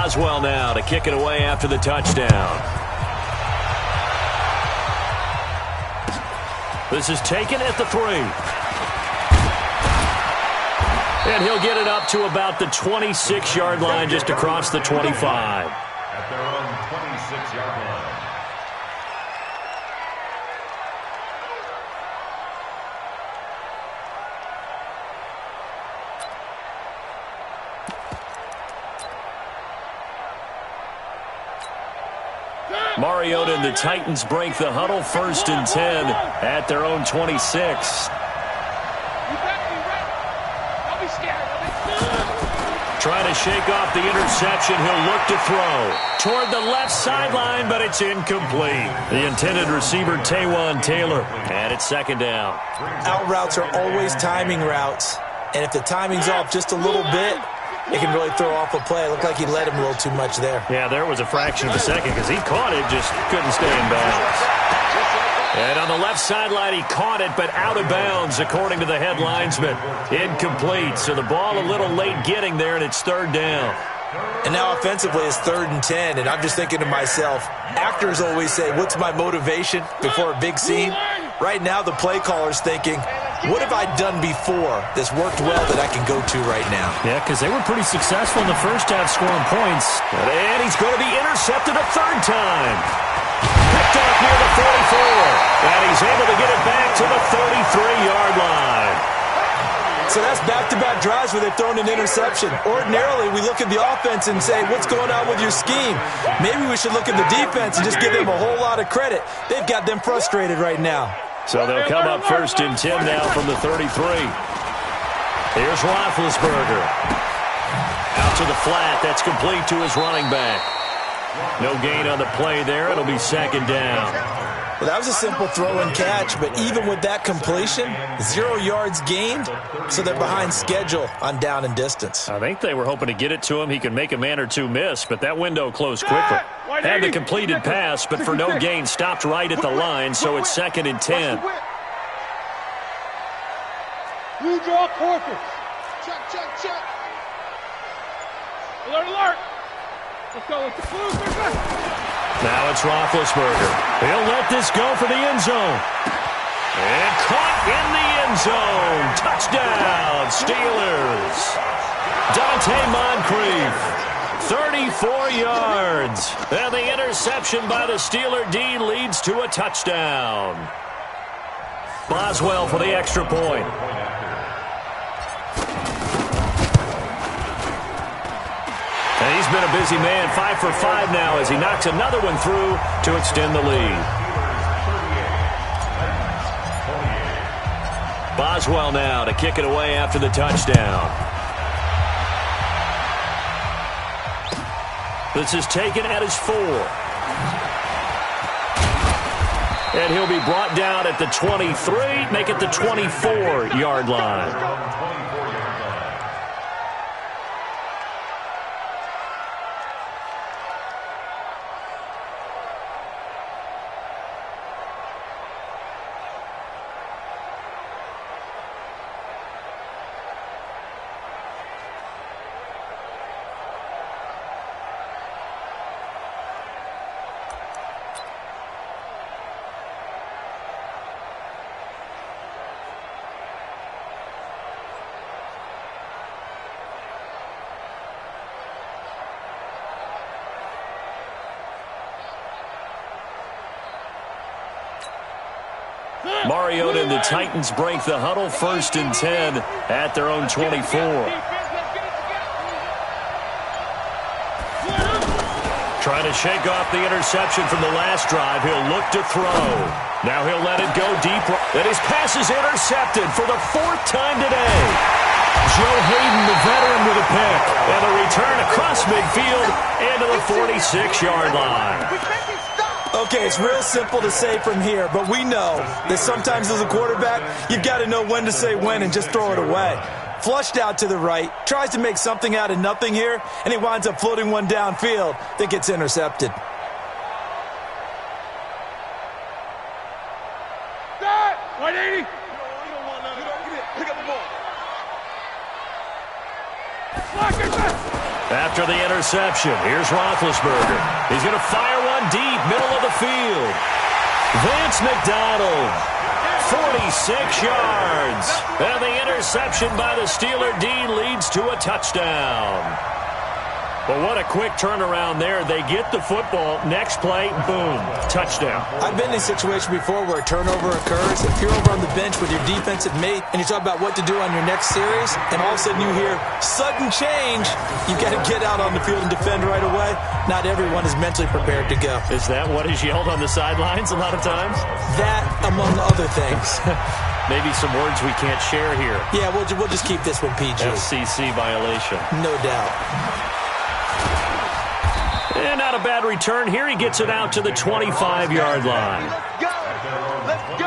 Boswell now to kick it away after the touchdown. This is taken at the 3. And he'll get it up to about the 26-yard line, just across the 25. At their own 26-yard line. Mariota and the Titans break the huddle, 1st and 10 at their own 26. Trying to shake off the interception. He'll look to throw toward the left sideline, but it's incomplete. The intended receiver, Taywan Taylor, and it's 2nd down. Out routes are always timing routes, and if the timing's off just a little bit, it can really throw off a play. It looked like he let him a little too much there. Yeah, there was a fraction of a second because he caught it, just couldn't stay in bounds. And on the left sideline, he caught it, but out of bounds, according to the head linesman. Incomplete, so the ball a little late getting there, and it's 3rd down. And now offensively, it's 3rd and 10, and I'm just thinking to myself, actors always say, what's my motivation before a big scene? Right now, the play caller's thinking, what have I done before that's worked well that I can go to right now? Yeah, because they were pretty successful in the first half scoring points. And he's going to be intercepted a 3rd time. Picked off near the 44. And he's able to get it back to the 33-yard line. So that's back-to-back drives where they've thrown an interception. Ordinarily, we look at the offense and say, what's going on with your scheme? Maybe we should look at the defense and just give them a whole lot of credit. They've got them frustrated right now. So they'll come up 1st and 10 now from the 33. Here's Roethlisberger. Out to the flat. That's complete to his running back. No gain on the play there. It'll be 2nd down. Well, that was a simple throw and catch, but even with that completion, 0 yards gained, so they're behind schedule on down and distance. I think they were hoping to get it to him. He could make a man or two miss, but that window closed quickly. Had the completed pass, but for no gain, stopped right at the line, so it's 2nd and 10. You draw corpus. Check. Alert. Let's go. Now it's Roethlisberger. He'll let this go for the end zone. And caught in the end zone. Touchdown, Steelers. Dante Moncrief, 34 yards. And the interception by the Steeler D leads to a touchdown. Boswell for the extra point. And he's been a busy man, 5 for 5 now as he knocks another one through to extend the lead. Boswell now to kick it away after the touchdown. This is taken at his 4. And he'll be brought down at the 23, make it the 24-yard line. Mariota and the Titans break the huddle, 1st and 10 at their own 24. Trying to shake off the interception from the last drive. He'll look to throw. Now he'll let it go deep. And his pass is intercepted for the 4th time today. Joe Hayden, the veteran, with a pick. And a return across midfield into the 46-yard line. Okay, it's real simple to say from here, but we know that sometimes as a quarterback, you've got to know when to say when and just throw it away. Flushed out to the right, tries to make something out of nothing here, and he winds up floating one downfield that gets intercepted. That 180. You don't want nothing. Pick up the ball. Lock it back. After the interception, here's Roethlisberger. He's going to fire one deep, middle of the field. Vance McDonald, 46 yards. And the interception by the Steeler D leads to a touchdown. But what a quick turnaround there. They get the football. Next play, boom, touchdown. I've been in a situation before where a turnover occurs. If you're over on the bench with your defensive mate and you talk about what to do on your next series, and all of a sudden you hear sudden change, you got to get out on the field and defend right away. Not everyone is mentally prepared to go. Is that what is yelled on the sidelines a lot of times? That, among other things. Maybe some words we can't share here. Yeah, we'll just keep this one PG. FCC violation. No doubt. And not a bad return here. He gets it out to the 25-yard line. Let's go. Let's go.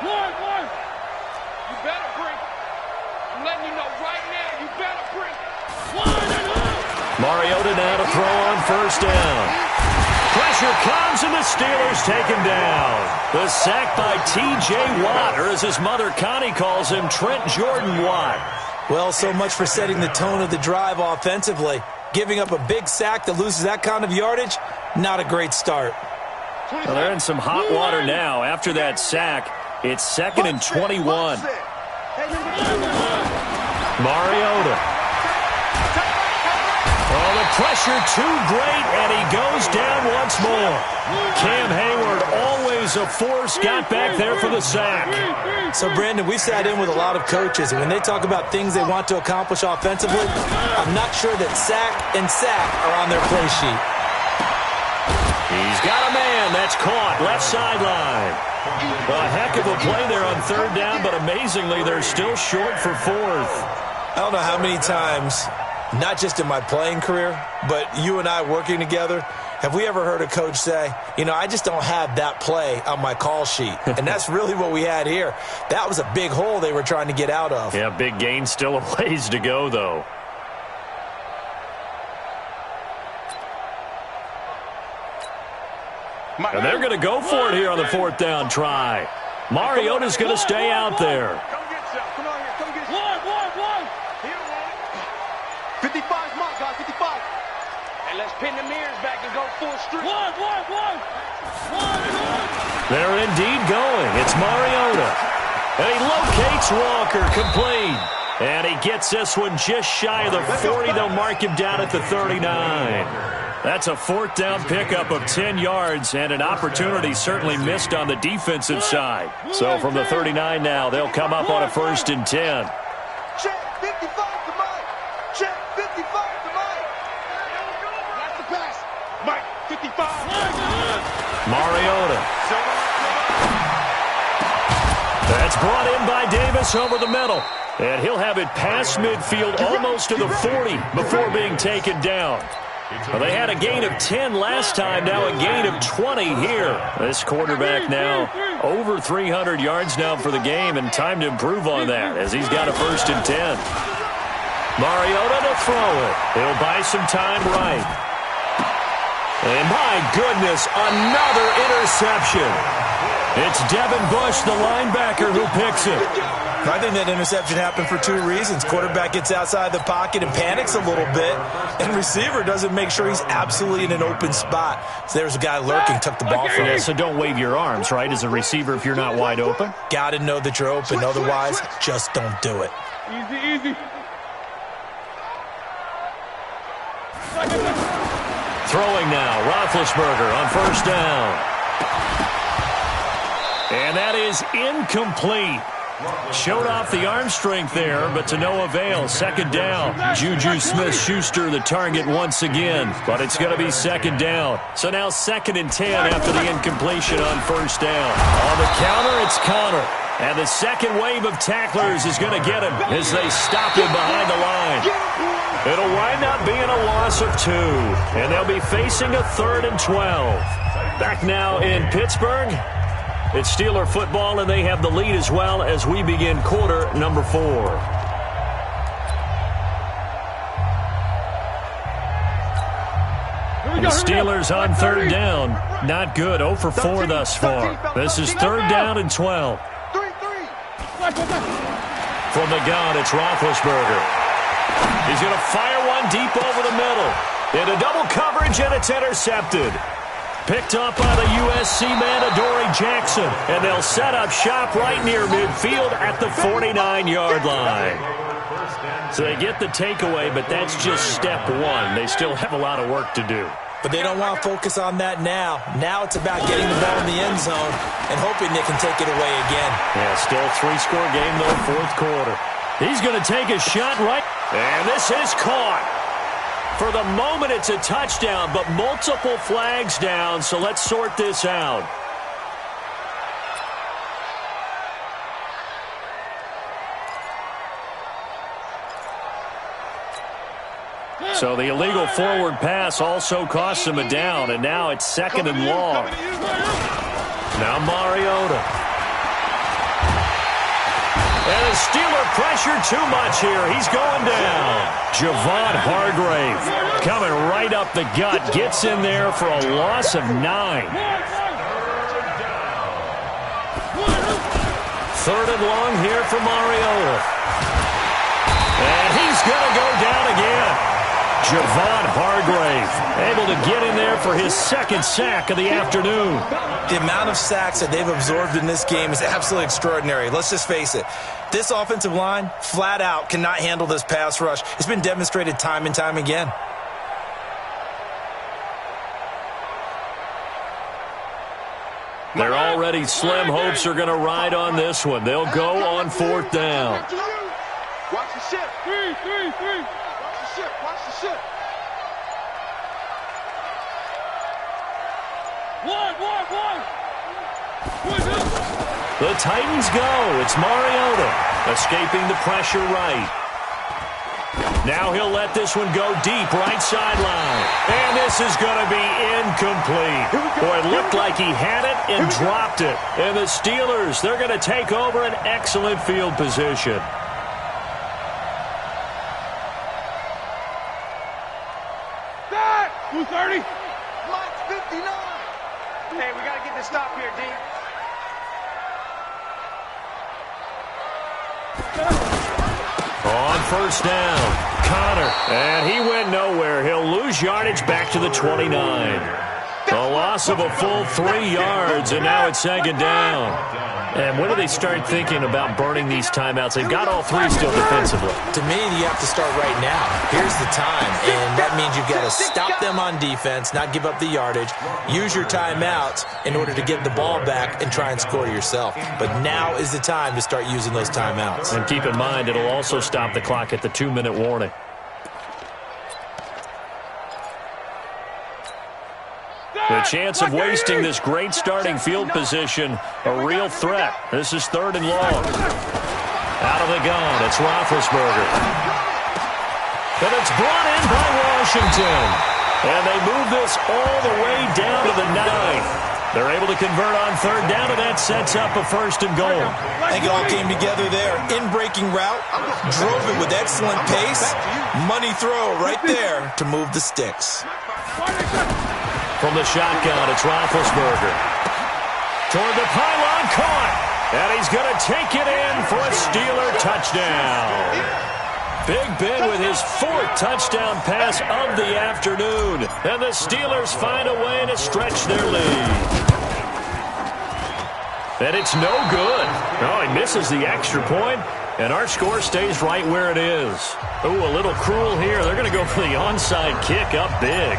One. You better bring. I'm letting you know right now, you better bring. Mariota now to throw on first down. Pressure comes, and the Steelers take him down. The sack by T.J. Watt, or as his mother Connie calls him, Trent Jordan Watt. Well, so much for setting the tone of the drive offensively. Giving up a big sack that loses that kind of yardage, not a great start. Well, they're in some hot water now. After that sack, it's 2nd and 21. Mariota. Oh, the pressure too great, and he goes down once more. Cam Hayward, always a force, got back there for the sack. So, Brandon, we've sat in with a lot of coaches, and when they talk about things they want to accomplish offensively, I'm not sure that sack and sack are on their play sheet. He's got a man. That's caught. Left sideline. A heck of a play there on third down, but amazingly, they're still short for fourth. I don't know how many times, not just in my playing career, but you and I working together, have we ever heard a coach say, you know, I just don't have that play on my call sheet. And that's really what we had here. That was a big hole they were trying to get out of. Yeah, big gain, still a ways to go, though. And they're going to go for it here on the fourth down try. Mariota's going to stay out there. Come get some. Come on here. Come get some. One. 55's mark, guys. 55. And let's pin the mirrors back and go full street. One. They're indeed going. It's Mariota. And he locates Walker, complete. And he gets this one just shy of the 40. They'll mark him down at the 39. That's a fourth down pickup of 10 yards, and an opportunity certainly missed on the defensive side. So from the 39 now, they'll come up on a 1st and 10. Check 55 to Mike. Check 55 to Mike. That's the pass. Mike, 55. Mariota. That's brought in by Davis over the middle. And he'll have it past midfield almost to the 40 before being taken down. Well, they had a gain of 10 last time, now a gain of 20 here. This quarterback now over 300 yards now for the game, and time to improve on that as he's got a 1st and 10. Mariota to throw it. He'll buy some time right. And my goodness, another interception. It's Devin Bush, the linebacker, who picks it. I think that interception happened for 2 reasons. Quarterback gets outside the pocket and panics a little bit, and receiver doesn't make sure he's absolutely in an open spot. So there's a guy lurking, took the ball from him. So don't wave your arms, right, as a receiver if you're not wide open? Got to know that you're open. Otherwise, just don't do it. Easy. Throwing now, Roethlisberger on first down. And that is incomplete. Showed off the arm strength there, but to no avail. 2nd down. Juju Smith-Schuster the target once again, but it's going to be 2nd down. So now 2nd and 10 after the incompletion on first down. On the counter, it's Connor. And the second wave of tacklers is going to get him as they stop him behind the line. It'll wind up being a loss of 2, and they'll be facing a 3rd and 12. Back now in Pittsburgh. It's Steeler football, and they have the lead as well as we begin quarter number 4. The Steelers on third down. Not good. 0 for 4 thus far. This is third down and 12. From the gun, it's Roethlisberger. He's going to fire one deep over the middle. Into double coverage, and it's intercepted. Picked up by the USC man, Adoree Jackson. And they'll set up shop right near midfield at the 49-yard line. So they get the takeaway, but that's just step one. They still have a lot of work to do. But they don't want to focus on that now. Now it's about getting the ball in the end zone and hoping they can take it away again. Yeah, still a 3-score game, though, fourth quarter. He's going to take a shot right. And this is caught. For the moment, it's a touchdown, but multiple flags down, so let's sort this out. So the illegal forward pass also costs him a down, and now it's second and long. Now Mariota. And the Steeler pressure too much here. He's going down. Javon Hargrave coming right up the gut. Gets in there for a loss of 9. Third and long here for Mariota. And he's going to go down again. Javon Hargrave able to get in there for his second sack of the afternoon. The amount of sacks that they've absorbed in this game is absolutely extraordinary. Let's just face it. This offensive line, flat out, cannot handle this pass rush. It's been demonstrated time and time again. They're already slim hopes are going to ride on this one. They'll go on fourth down. Watch the ship. Three. Watch the ship. One. The Titans go. It's Mariota escaping the pressure right. Now he'll let this one go deep right sideline. And this is going to be incomplete. Boy, it looked like he had it and dropped it. And the Steelers, they're going to take over an excellent field position. That 230. Mike's 59. Hey, we got to get this stop here, D. On first down, Connor. And he went nowhere. He'll lose yardage back to the 29. A loss of a full 3 yards, and now it's second down. And when do they start thinking about burning these timeouts? They've got all 3 still defensively. To me, you have to start right now. Here's the time, and that means you've got to stop them on defense, not give up the yardage, use your timeouts in order to get the ball back and try and score yourself. But now is the time to start using those timeouts. And keep in mind, it'll also stop the clock at the 2-minute warning. The chance of wasting this great starting field position, a real threat. This is third and long. Out of the gun, it's Roethlisberger. And it's brought in by Washington. And they move this all the way down to the 9. They're able to convert on third down, and that sets up a first and goal. I think it all came together there. In-breaking route, drove it with excellent pace. Money throw right there to move the sticks. From the shotgun, it's Roethlisberger. Toward the pylon, caught. And he's going to take it in for a Steeler touchdown. Big Ben with his 4th touchdown pass of the afternoon. And the Steelers find a way to stretch their lead. And it's no good. Oh, he misses the extra point, and our score stays right where it is. Ooh, a little cruel here. They're going to go for the onside kick up big.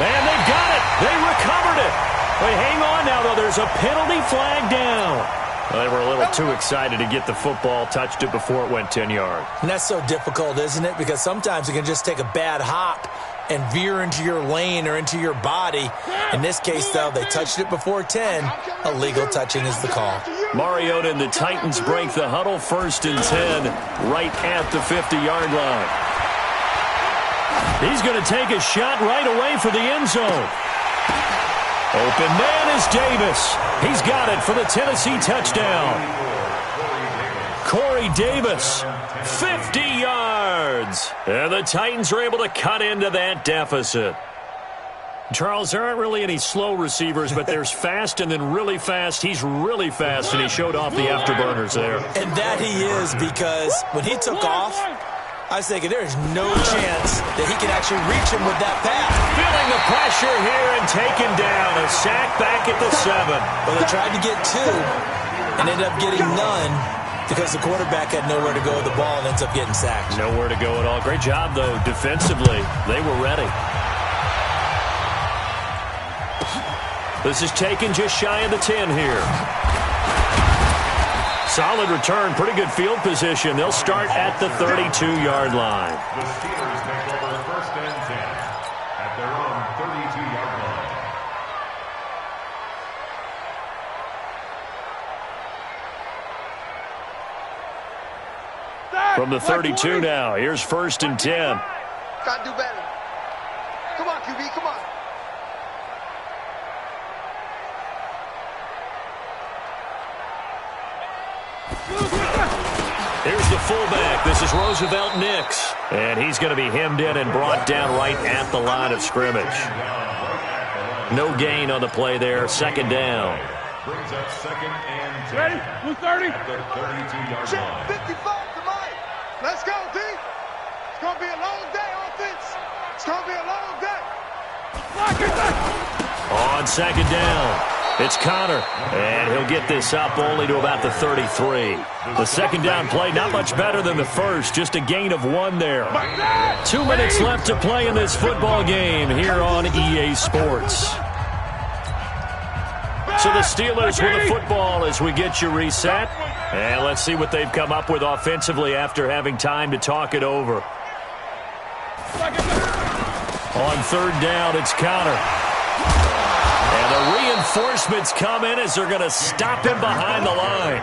And they got it. They recovered it. Wait, hang on now, though. There's a penalty flag down. Well, they were a little too excited to get the football, touched it before it went 10 yards. And that's so difficult, isn't it? Because sometimes it can just take a bad hop and veer into your lane or into your body. In this case, though, they touched it before 10. Illegal touching is the call. Mariota and the Titans break the huddle, 1st and 10, right at the 50-yard line. He's going to take a shot right away for the end zone. Open man is Davis. He's got it for the Tennessee touchdown. Corey Davis, 50 yards. And the Titans are able to cut into that deficit. Charles, there aren't really any slow receivers, but there's fast and then really fast. He's really fast, and he showed off the afterburners there. And that he is, because when he took off, I was thinking there's no chance that he can actually reach him with that pass. Feeling the pressure here and taken down. A sack back at the 7. Well, they tried to get 2 and ended up getting none because the quarterback had nowhere to go with the ball and ends up getting sacked. Nowhere to go at all. Great job, though, defensively. They were ready. This is taken just shy of the 10 here. Solid return, pretty good field position. They'll start at the 32-yard line. The Steelers take over first and 10 at their own 32-yard line. From the 32 now, here's first and 10. Gotta do better. Come on, QB, come on. Here's the fullback. This is Roosevelt Nix. And he's going to be hemmed in and brought down right at the line of scrimmage. No gain on the play there. Second down. Brings up second and 10. Ready? Blue 30. At the 32-yard Check line. 55 to Mike. Let's go, D. It's going to be a long day, offense. It's going to be a long day. On second down, it's Connor, and he'll get this up only to about the 33. The second down play, not much better than the first, just a gain of 1 there. 2 minutes left to play in this football game here on EA Sports. So the Steelers with the football as we get you reset. And let's see what they've come up with offensively after having time to talk it over. On third down, it's Connor. And the reinforcements come in as they're going to stop him behind the line.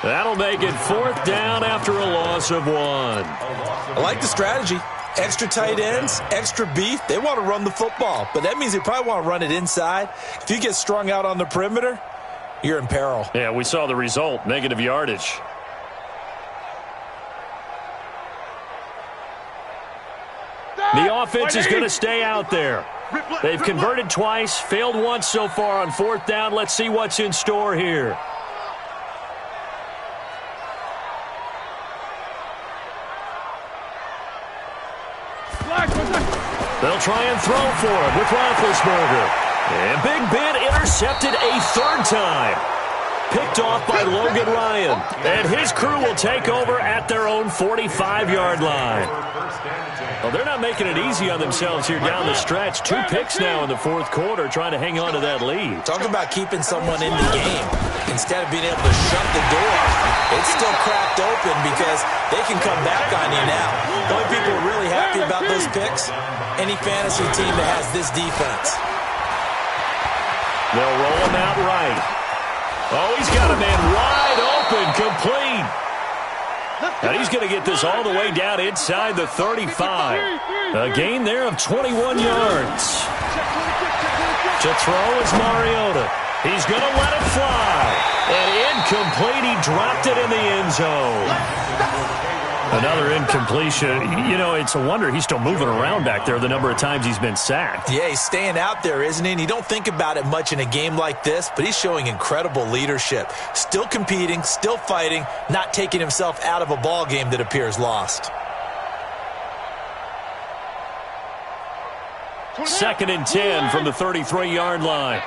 That'll make it fourth down after a loss of 1. I like the strategy. Extra tight ends, extra beef. They want to run the football, but that means they probably want to run it inside. If you get strung out on the perimeter, you're in peril. Yeah, we saw the result, negative yardage. The offense is going to stay out there. They've converted twice, failed once so far on fourth down. Let's see what's in store here. They'll try and throw for it with Roethlisberger. And Big Ben intercepted a third time. Picked off by Logan Ryan. And his crew will take over at their own 45-yard line. Well, they're not making it easy on themselves here down the stretch. 2 picks now in the fourth quarter, trying to hang on to that lead. Talk about keeping someone in the game. Instead of being able to shut the door, it's still cracked open because they can come back on you now. The only people who are really happy about those picks, any fantasy team that has this defense. They'll roll him out right. Oh, he's got a man wide open, complete. And he's going to get this all the way down inside the 35. A gain there of 21 yards. To throw is Mariota. He's going to let it fly. And incomplete. He dropped it in the end zone. Another incompletion. You know, it's a wonder he's still moving around back there the number of times he's been sacked. Yeah, he's staying out there, isn't he? And you don't think about it much in a game like this, but he's showing incredible leadership. Still competing, still fighting, not taking himself out of a ball game that appears lost. Second and 10 from the 33-yard line.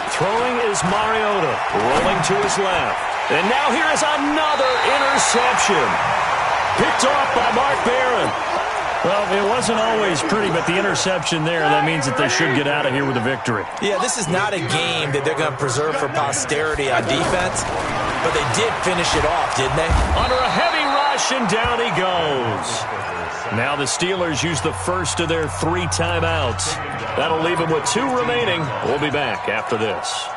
Throwing is Mariota, rolling to his left. And now here is another interception. Picked off by Mark Barron. Well, it wasn't always pretty, but the interception there, that means that they should get out of here with a victory. Yeah, this is not a game that they're going to preserve for posterity on defense, but they did finish it off, didn't they? Under a heavy rush, and down he goes. Now the Steelers use the first of their 3 timeouts. That'll leave them with 2 remaining. We'll be back after this.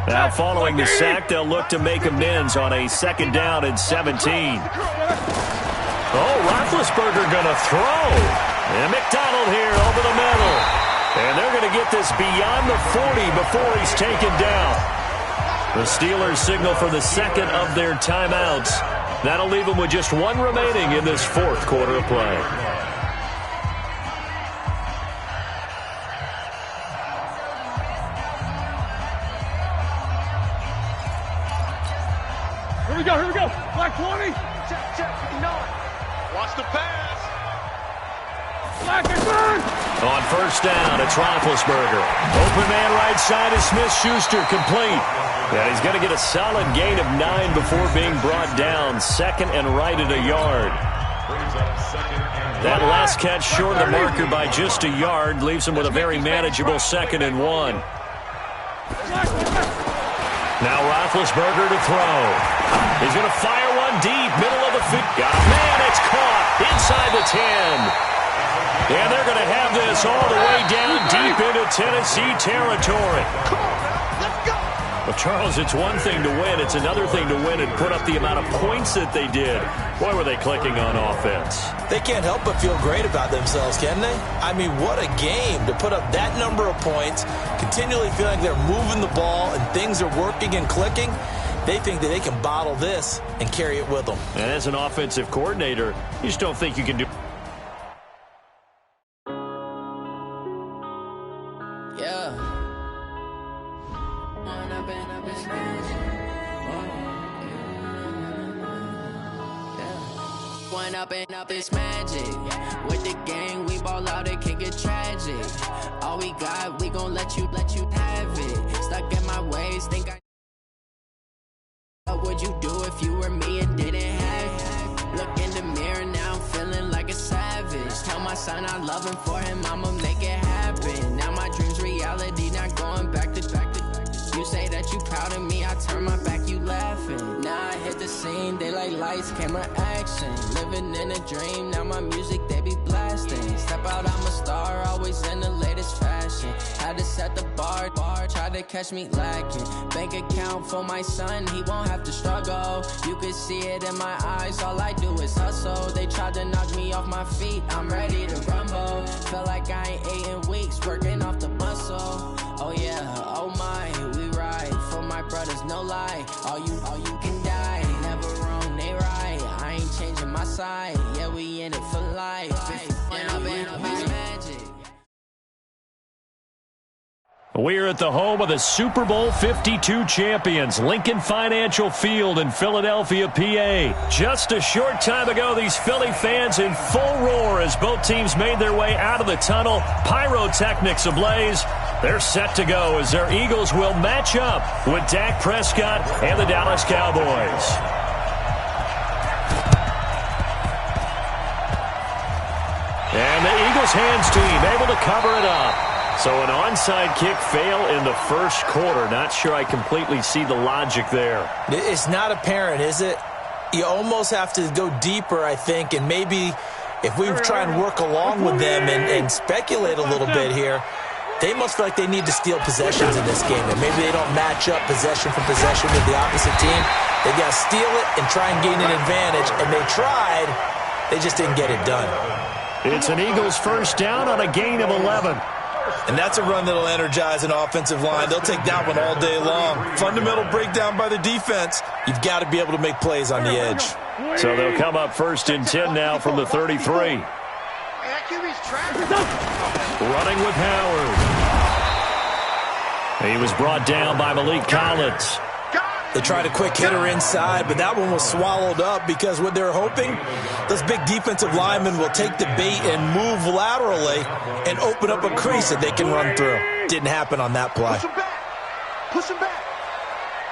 Now following the sack, they'll look to make amends on a second down and 17. Oh, Roethlisberger going to throw. And McDonald here over the middle. And they're going to get this beyond the 40 before he's taken down. The Steelers signal for the second of their timeouts. That'll leave them with just one remaining in this fourth quarter of play. Here we go. Black 20. Check, 59. Watch the pass. Black and burn. On first down, it's Roethlisberger. Open man right side is Smith-Schuster, complete. And he's going to get a solid gain of 9 before being brought down. Second and right at a yard. That last catch short of the marker by just a yard leaves him with a very manageable 2nd and 1. Now Roethlisberger to throw. He's going to fire one deep, middle of the field. Man, it's caught inside the 10. And they're going to have this all the way down deep into Tennessee territory. Well, Charles, it's one thing to win. It's another thing to win and put up the amount of points that they did. Boy, were they clicking on offense. They can't help but feel great about themselves, can they? I mean, what a game to put up that number of points, continually feeling they're moving the ball and things are working and clicking. They think that they can bottle this and carry it with them. And as an offensive coordinator, you just don't think you can do. Up it's magic. With the gang, we ball out, it can get tragic. All we got, we gon' let you have it. Stuck in my ways, think I. What would you do if you were me and didn't have it? Look in the mirror, now I'm feeling like a savage. Tell my son I love him, for him I'ma make it happen. Now my dream's reality, not going back to. You say that you proud of me, I turn my back, you laughing. Now I hit the scene, they like lights, camera, action. Living in a dream, now my music, they be blasting. Step out, I'm a star, always in the latest fashion. Had to set the bar, try to catch me lacking. Bank account for my son, he won't have to struggle. You could see it in my eyes, all I do is hustle. They tried to knock me off my feet, I'm ready to rumble. Feel like I ain't ate in weeks, working off the muscle. Oh yeah, oh my, we ride for my brothers, no lie. All you can die, never wrong, they right. I ain't changing my side, yeah, we in it for life. Magic. We're at the home of the Super Bowl 52 champions, Lincoln Financial Field in Philadelphia, PA. Just a short time ago, these Philly fans in full roar as both teams made their way out of the tunnel. Pyrotechnics ablaze. They're set to go as their Eagles will match up with Dak Prescott and the Dallas Cowboys. And the Eagles hands team able to cover it up. So an onside kick fail in the first quarter. Not sure I completely see the logic there. It's not apparent, is it? You almost have to go deeper, I think, and maybe if we try and work along with them and speculate a little bit here, they must feel like they need to steal possessions in this game, and maybe they don't match up possession for possession with the opposite team. They got to steal it and try and gain an advantage, and they tried. They just didn't get it done. It's an Eagles first down on a gain of 11. And that's a run that'll energize an offensive line. They'll take that one all day long. Fundamental breakdown by the defense. You've got to be able to make plays on the edge. So they'll come up first and 10 now from the 33. Running with Howard. He was brought down by Malik Collins. They tried a quick hitter inside, but that one was swallowed up because what they're hoping, those big defensive linemen will take the bait and move laterally and open up a crease that they can run through. Didn't happen on that play. Push him back. Push him back.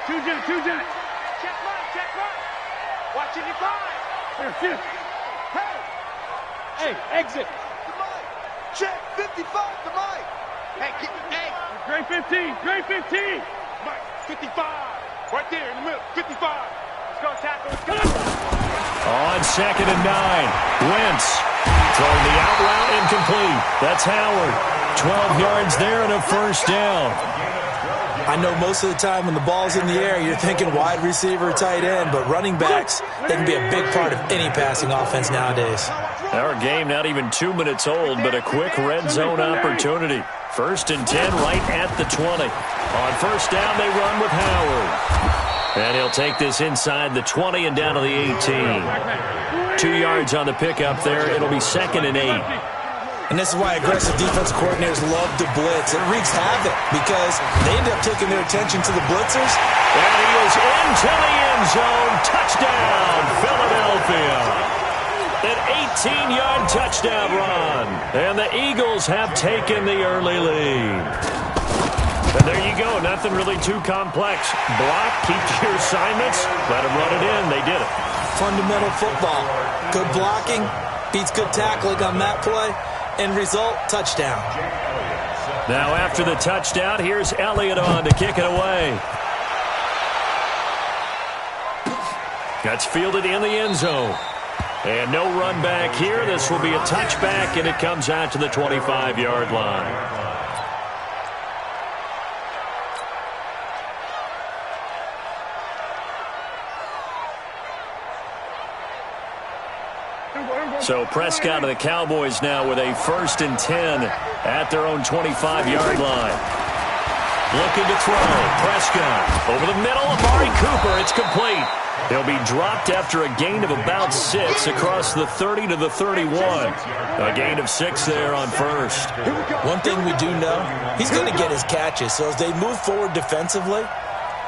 Two jet. Check right. Watch it, you find. Here. Hey, exit. The mic. Check 55 the mic. Hey, Grade 15. Mike, 55. Right there in the middle, 55. Let's go tackle. Let's go. On 2nd and 9. Wentz throwing the out route incomplete. That's Howard. 12 yards there and a first down. I know most of the time when the ball's in the air, you're thinking wide receiver, tight end, but running backs, they can be a big part of any passing offense nowadays. Our game not even 2 minutes old, but a quick red zone opportunity. 1st and 10 right at the 20. On first down, they run with Howard. And he'll take this inside the 20 and down to the 18. 2 yards on the pickup there. It'll be 2nd and 8. And this is why aggressive defensive coordinators love to blitz. It wreaks havoc because they end up taking their attention to the blitzers. And he is into the end zone. Touchdown, Philadelphia. An 18-yard touchdown run. And the Eagles have taken the early lead. And there you go. Nothing really too complex. Block, keep your assignments, let them run it in. They did it. Fundamental football. Good blocking beats good tackling on that play. End result, touchdown. Now after the touchdown, here's Elliott on to kick it away. That's fielded in the end zone. And no run back here. This will be a touchback, and it comes out to the 25-yard line. So Prescott of the Cowboys now with a 1st and 10 at their own 25-yard line. Looking to throw. Prescott over the middle. Amari Cooper. It's complete. He'll be dropped after a gain of about 6 across the 30 to the 31. A gain of 6 there on first. One thing we do know, he's going to get his catches. So as they move forward defensively,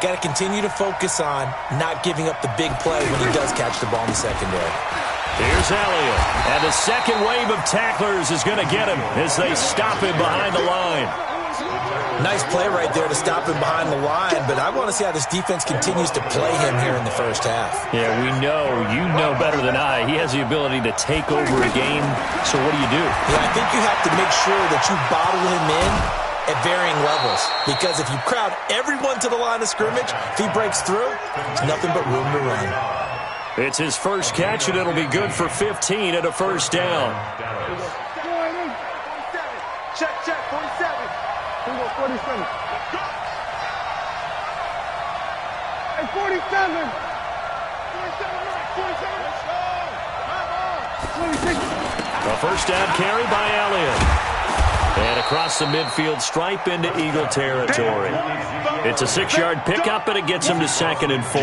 got to continue to focus on not giving up the big play when he does catch the ball in the secondary. Here's Elliott, and the second wave of tacklers is going to get him as they stop him behind the line. Nice play right there to stop him behind the line, but I want to see how this defense continues to play him here in the first half. Yeah, we know. You know better than I. He has the ability to take over a game, so what do you do? Yeah, I think you have to make sure that you bottle him in at varying levels, because if you crowd everyone to the line of scrimmage, if he breaks through, there's nothing but room to run. It's his first catch, and it'll be good for 15 and a first down. Check, 47. 47. Hey, 47. 26. A first down carry by Elliott. And across the midfield stripe into Eagle territory. It's a 6-yard pickup, and it gets him to 2nd and 4.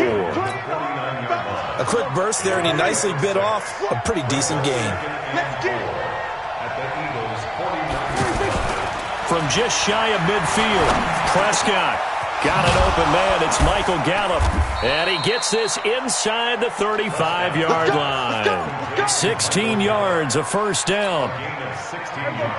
A quick burst there, and he nicely bit off a pretty decent gain. From just shy of midfield, Prescott got an open man. It's Michael Gallup, and he gets this inside the 35-yard line. 16 yards, a first down.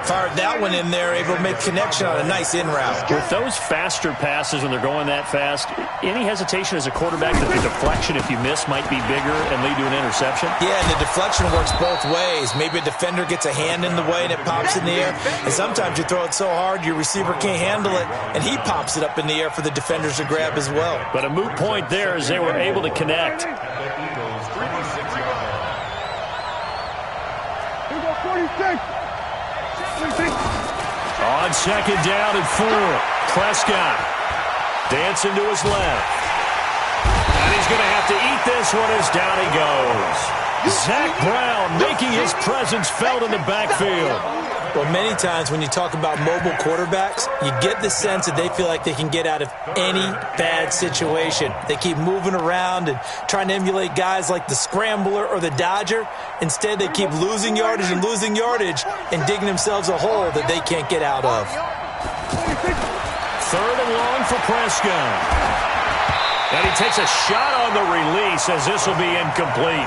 Fired that one in there, able to make connection on a nice in route. With those faster passes when they're going that fast, any hesitation as a quarterback that the deflection, if you miss, might be bigger and lead to an interception? Yeah, and the deflection works both ways. Maybe a defender gets a hand in the way and it pops in the air. And sometimes you throw it so hard your receiver can't handle it, and he pops it up in the air for the defenders to grab as well. But a moot point there as they were able to connect. 46. On second down and 4, Prescott dancing to his left. And he's going to have to eat this one as down he goes. Zach Brown making his presence felt in the backfield. Well, many times when you talk about mobile quarterbacks, you get the sense that they feel like they can get out of any bad situation. They keep moving around and trying to emulate guys like the Scrambler or the Dodger. Instead, they keep losing yardage and digging themselves a hole that they can't get out of. 3rd and long for Prescott. And he takes a shot on the release as this will be incomplete.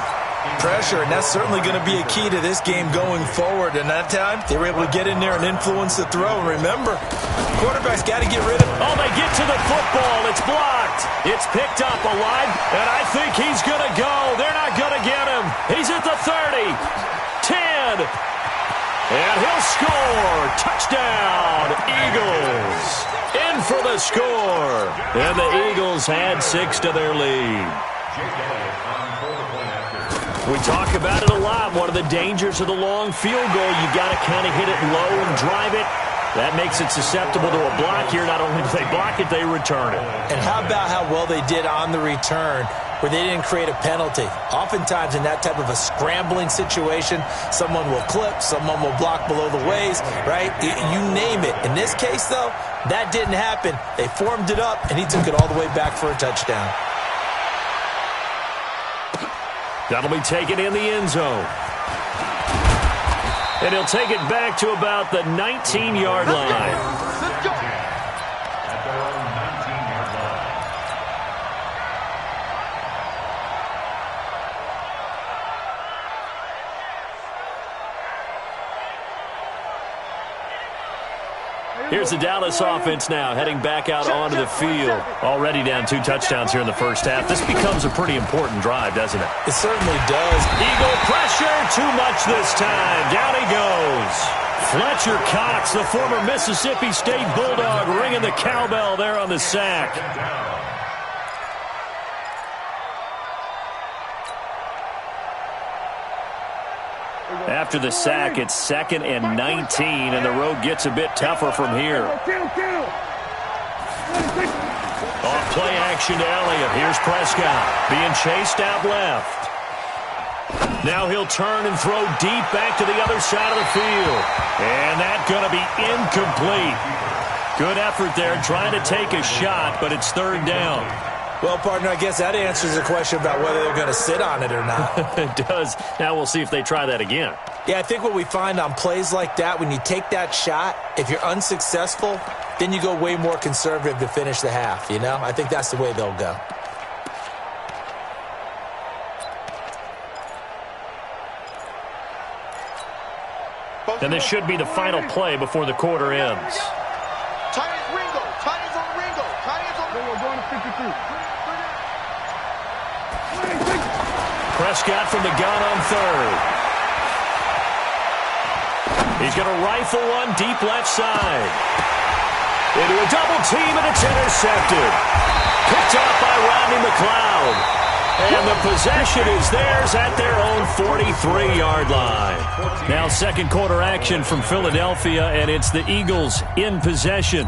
Pressure, and that's certainly going to be a key to this game going forward. And that time, they were able to get in there and influence the throw. And remember, quarterbacks got to get rid of it. Oh, they get to the football. It's blocked. It's picked up alive, and I think he's going to go. They're not going to get him. He's at the 30, 10, and he'll score. Touchdown, Eagles. In for the score. And the Eagles add 6 to their lead. We talk about it a lot. One of the dangers of the long field goal, you got to kind of hit it low and drive it. That makes it susceptible to a block here. Not only do they block it, they return it. And how about how well they did on the return, where they didn't create a penalty? Oftentimes in that type of a scrambling situation, someone will clip, someone will block below the waist, right? You name it. In this case, though, that didn't happen. They formed it up, and he took it all the way back for a touchdown. That'll be taken in the end zone. And he'll take it back to about the 19-yard line. At their own 19-yard line. Here's the Dallas offense now, heading back out onto the field. Already down 2 touchdowns here in the first half. This becomes a pretty important drive, doesn't it? It certainly does. Eagle pressure, too much this time. Down he goes. Fletcher Cox, the former Mississippi State Bulldog, ringing the cowbell there on the sack. After the sack, it's 2nd and 19, and the road gets a bit tougher from here. Off play action to Elliott. Here's Prescott being chased out left. Now he'll turn and throw deep back to the other side of the field. And that's going to be incomplete. Good effort there trying to take a shot, but it's 3rd down. Well, partner, I guess that answers the question about whether they're going to sit on it or not. It does. Now we'll see if they try that again. Yeah, I think what we find on plays like that, when you take that shot, if you're unsuccessful, then you go way more conservative to finish the half, you know? I think that's the way they'll go. And this should be the final play before the quarter ends. Tight ends Ringo. Tight ends on Ringo. Tight ends on Ringo. Going to 52. Prescott from the gun on 3rd. He's going to rifle one deep left side. Into a double team, and it's intercepted. Picked off by Rodney McLeod. And the possession is theirs at their own 43-yard line. Now 2nd quarter action from Philadelphia, and it's the Eagles in possession,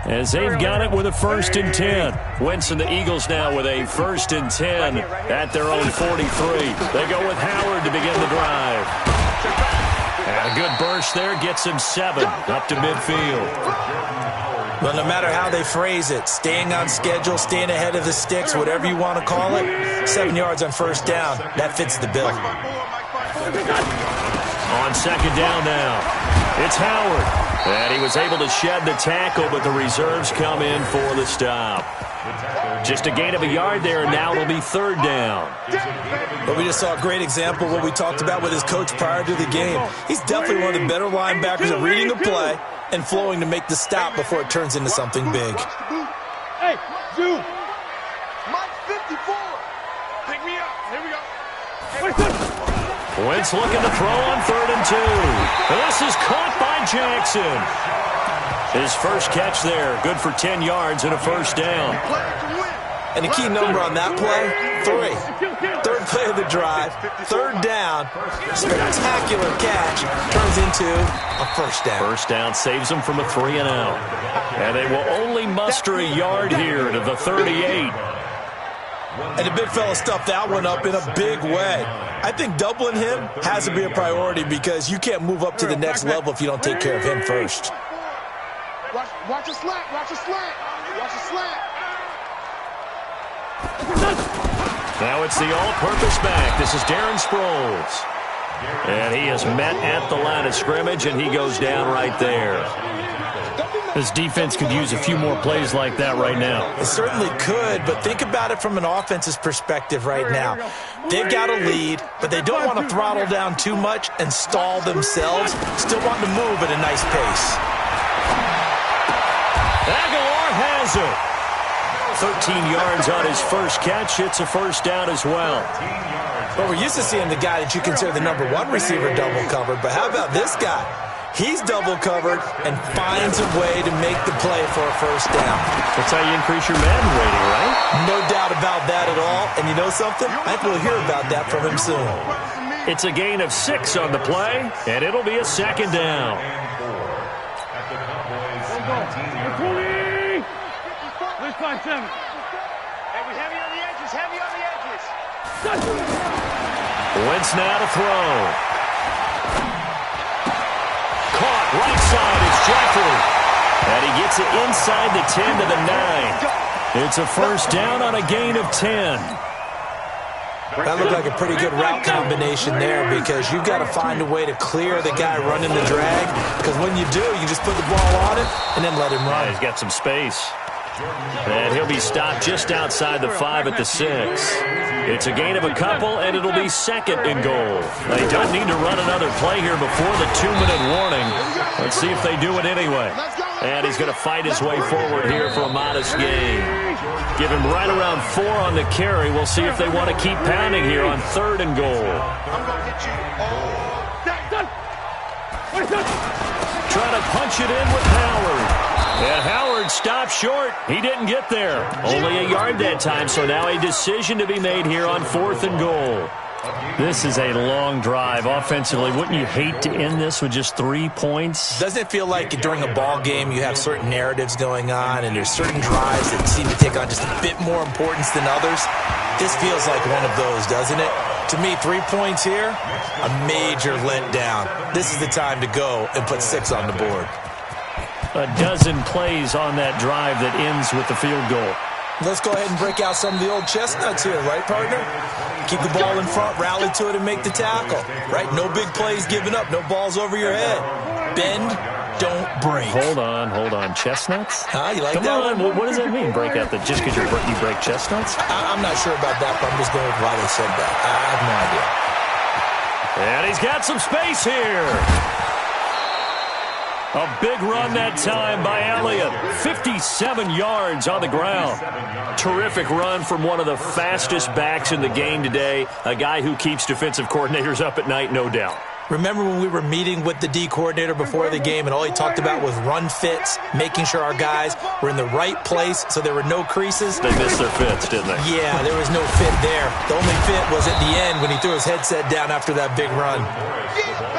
as they've got it with a 1st and 10. Wentz and the Eagles now with a 1st and 10 at their own 43. They go with Howard to begin the drive. And a good burst there gets him 7 up to midfield. Well, no matter how they phrase it, staying on schedule, staying ahead of the sticks, whatever you want to call it, 7 yards on 1st down, that fits the bill. On 2nd down now, it's Howard. And he was able to shed the tackle, but the reserves come in for the stop. Just a gain of a yard there, and now it'll be 3rd down. But we just saw a great example of what we talked about with his coach prior to the game. He's definitely one of the better linebackers at reading the play and flowing to make the stop before it turns into something big. Hey, Zoom. Mike 54. Pick me up. Here we go. Wentz looking to throw on 3rd and 2. This is caught by Jackson. His first catch there, good for 10 yards and a 1st down. And the key number on that play, 3. 3rd play of the drive, 3rd down, spectacular catch, turns into a 1st down. 1st down saves them from a 3-and-out. And they will only muster a yard here to the 38. And the big fella stuffed that one up in a big way. I think doubling him has to be a priority because you can't move up to the next level if you don't take care of him first. Watch a slant. Watch a slant. Watch a slant. Now it's the all-purpose back. This is Darren Sproles. And he is met at the line of scrimmage, and he goes down right there. This defense could use a few more plays like that right now. It certainly could, but think about it from an offense's perspective right now. They've got a lead, but they don't want to throttle down too much and stall themselves. Still want to move at a nice pace. Aguilar has it. 13 yards on his first catch. It's a 1st down as well. Well, we're used to seeing the guy that you consider the number 1 receiver double covered, but how about this guy? He's double covered and finds a way to make the play for a 1st down. That's how you increase your Madden rating, right? No doubt about that at all. And you know something? I think we'll hear about that from him soon. It's a gain of 6 on the play, and it'll be a 2nd down. 20! Let's find 7. Hey, we heavy on the edges, heavy on the edges. Wentz now to throw. Caught right side is Jeffrey. And he gets it inside the 10 to the 9. It's a first down on a gain of 10. That looked like a pretty good route combination there because you've got to find a way to clear the guy running the drag. Because when you do, you just put the ball on him and then let him run. Yeah, he's got some space. And he'll be stopped just outside the 5 at the 6. It's a gain of a couple, and it'll be second and goal. They don't need to run another play here before the 2-minute warning. Let's see if they do it anyway. And he's going to fight his way forward here for a modest gain. Give him right around 4 on the carry. We'll see if they want to keep pounding here on 3rd and goal. I'm going to hit you all. Trying to punch it in with Howard. And Howard stopped short. He didn't get there. Only a yard that time, so now a decision to be made here on 4th and goal. This is a long drive offensively. Wouldn't you hate to end this with just 3 points? Doesn't it feel like during a ball game you have certain narratives going on and there's certain drives that seem to take on just a bit more importance than others? This feels like one of those, doesn't it? To me, 3 points here, a major letdown. This is the time to go and put 6 on the board. A dozen plays on that drive that ends with the field goal. Let's go ahead and break out some of the old chestnuts here, right, partner? Keep the ball in front, rally to it, and make the tackle, right? No big plays given up, no balls over your head. Bend, don't break. Hold on. Chestnuts? Huh? You like Come that on, one? what does that mean? Break out that just because you break chestnuts? I'm not sure about that, but I'm just going with why they said that. I have no idea. And he's got some space here. A big run that time by Elliott. 57 yards on the ground. Terrific run from one of the fastest backs in the game today. A guy who keeps defensive coordinators up at night, no doubt. Remember when we were meeting with the D coordinator before the game and all he talked about was run fits, making sure our guys were in the right place so there were no creases? They missed their fits, didn't they? Yeah, there was no fit there. The only fit was at the end when he threw his headset down after that big run.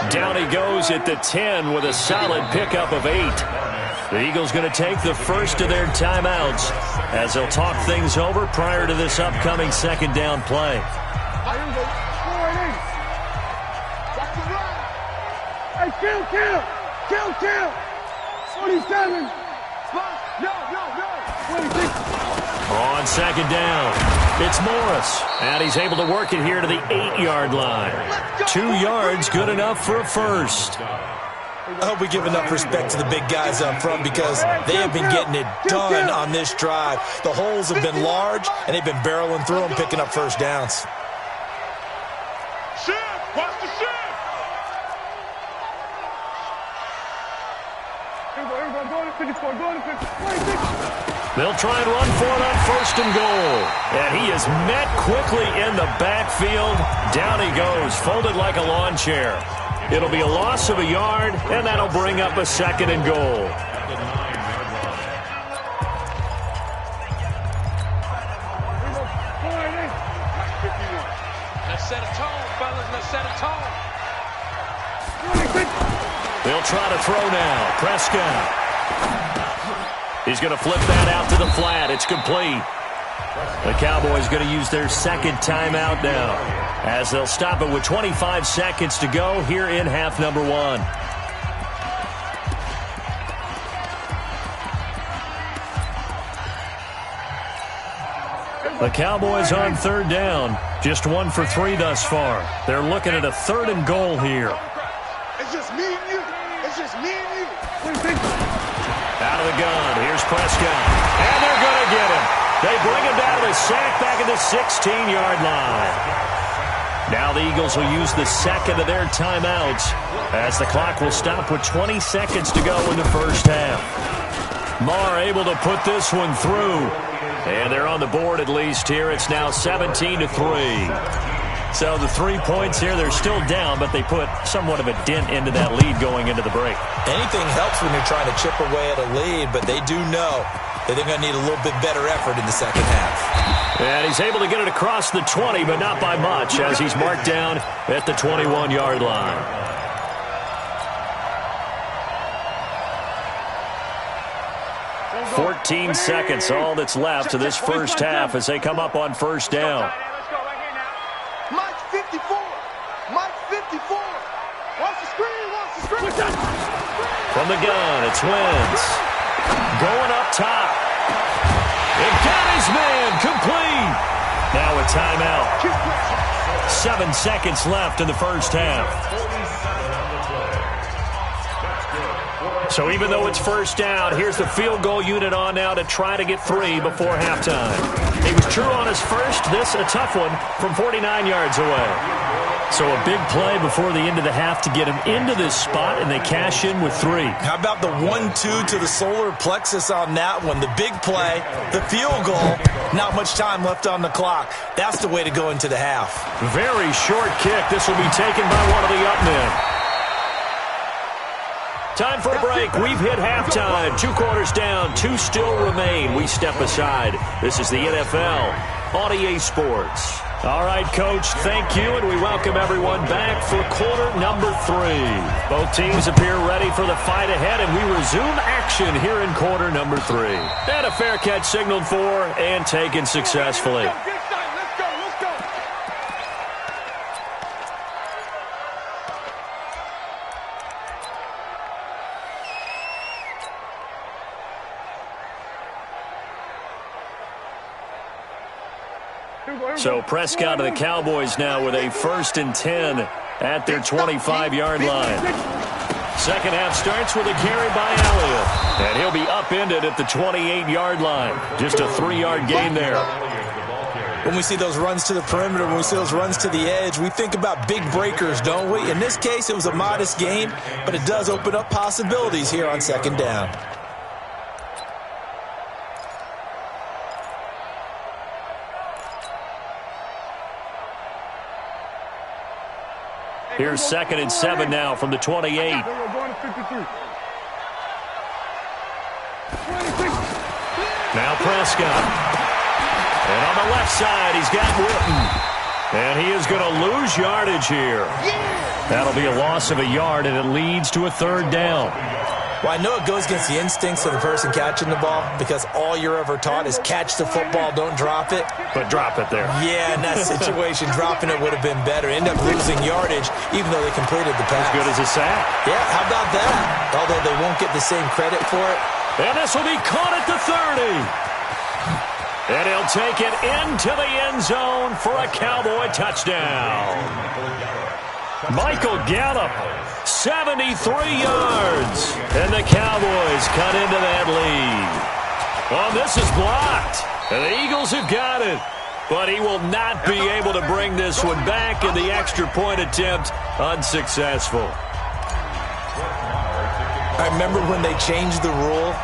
Down he goes at the 10 with a solid pickup of 8. The Eagles going to take the first of their timeouts as they'll talk things over prior to this upcoming 2nd down play. Hey, kill! 27! No! 26! On 2nd down, it's Morris, and he's able to work it here to the 8-yard line. 2 yards, good enough for a first. I hope we give enough respect to the big guys up front because they have been getting it done on this drive. The holes have been large, and they've been barreling through them, picking up first downs. Shift! Watch the shift! Everybody, go to 54, go to 56. They'll try and run for it on 1st and goal. And he is met quickly in the backfield. Down he goes, folded like a lawn chair. It'll be a loss of a yard, and that'll bring up a 2nd and goal. Let's set a tone, fellas. Let's set a tone. They'll try to throw now. Prescott. He's going to flip that out to the flat. It's complete. The Cowboys going to use their 2nd timeout now as they'll stop it with 25 seconds to go here in half number 1. The Cowboys on 3rd down. Just 1 for 3 thus far. They're looking at a 3rd and goal here. It's just me and you. It's just me and you. Out of the gun. Here's Prescott. And they're going to get him. They bring him down to the sack back at the 16-yard line. Now the Eagles will use the 2nd of their timeouts as the clock will stop with 20 seconds to go in the first half. Marr able to put this one through. And they're on the board at least here. It's now 17-3. So the 3 points here, they're still down, but they put somewhat of a dent into that lead going into the break. Anything helps when you're trying to chip away at a lead, but they do know that they're going to need a little bit better effort in the second half. And he's able to get it across the 20, but not by much, as he's marked down at the 21-yard line. 14 seconds, all that's left to this first half as they come up on first down. Mike 54. Mike 54. Watch the screen. Watch the screen. From the gun, it's Wentz. Going up top. It got his man complete. Now a timeout. 7 seconds left in the first half. So even though it's first down, here's the field goal unit on now to try to get 3 before halftime. He was true on his first. This a tough one from 49 yards away. So a big play before the end of the half to get him into this spot, and they cash in with 3. How about the 1-2 to the solar plexus on that one? The big play, the field goal, not much time left on the clock. That's the way to go into the half. Very short kick. This will be taken by one of the up men. Time for a break. We've hit halftime. 2 quarters down. 2 still remain. We step aside. This is the NFL on EA Sports. All right, Coach, thank you, and we welcome everyone back for quarter number 3. Both teams appear ready for the fight ahead, and we resume action here in quarter number 3. And a fair catch signaled for and taken successfully. So Prescott of the Cowboys now with a 1st and 10 at their 25-yard line. Second half starts with a carry by Elliott. And he'll be upended at the 28-yard line. Just a 3-yard gain there. When we see those runs to the perimeter, when we see those runs to the edge, we think about big breakers, don't we? In this case, it was a modest gain, but it does open up possibilities here on second down. Here's 2nd and 7 now from the 28. Now Prescott. And on the left side, he's got Witten. And he is going to lose yardage here. That'll be a loss of a yard, and it leads to a 3rd down. Well, I know it goes against the instincts of the person catching the ball because all you're ever taught is catch the football, don't drop it. But drop it there. Yeah, in that situation, dropping it would have been better. End up losing yardage even though they completed the pass. As good as a sack. Yeah, how about that? Although they won't get the same credit for it. And this will be caught at the 30. And he'll take it into the end zone for a Cowboy touchdown. Michael Gallup, 73 yards. And the Cowboys cut into that lead. Oh, this is blocked. And the Eagles have got it. But he will not be able to bring this one back, in the extra point attempt unsuccessful. I remember when they changed the rule,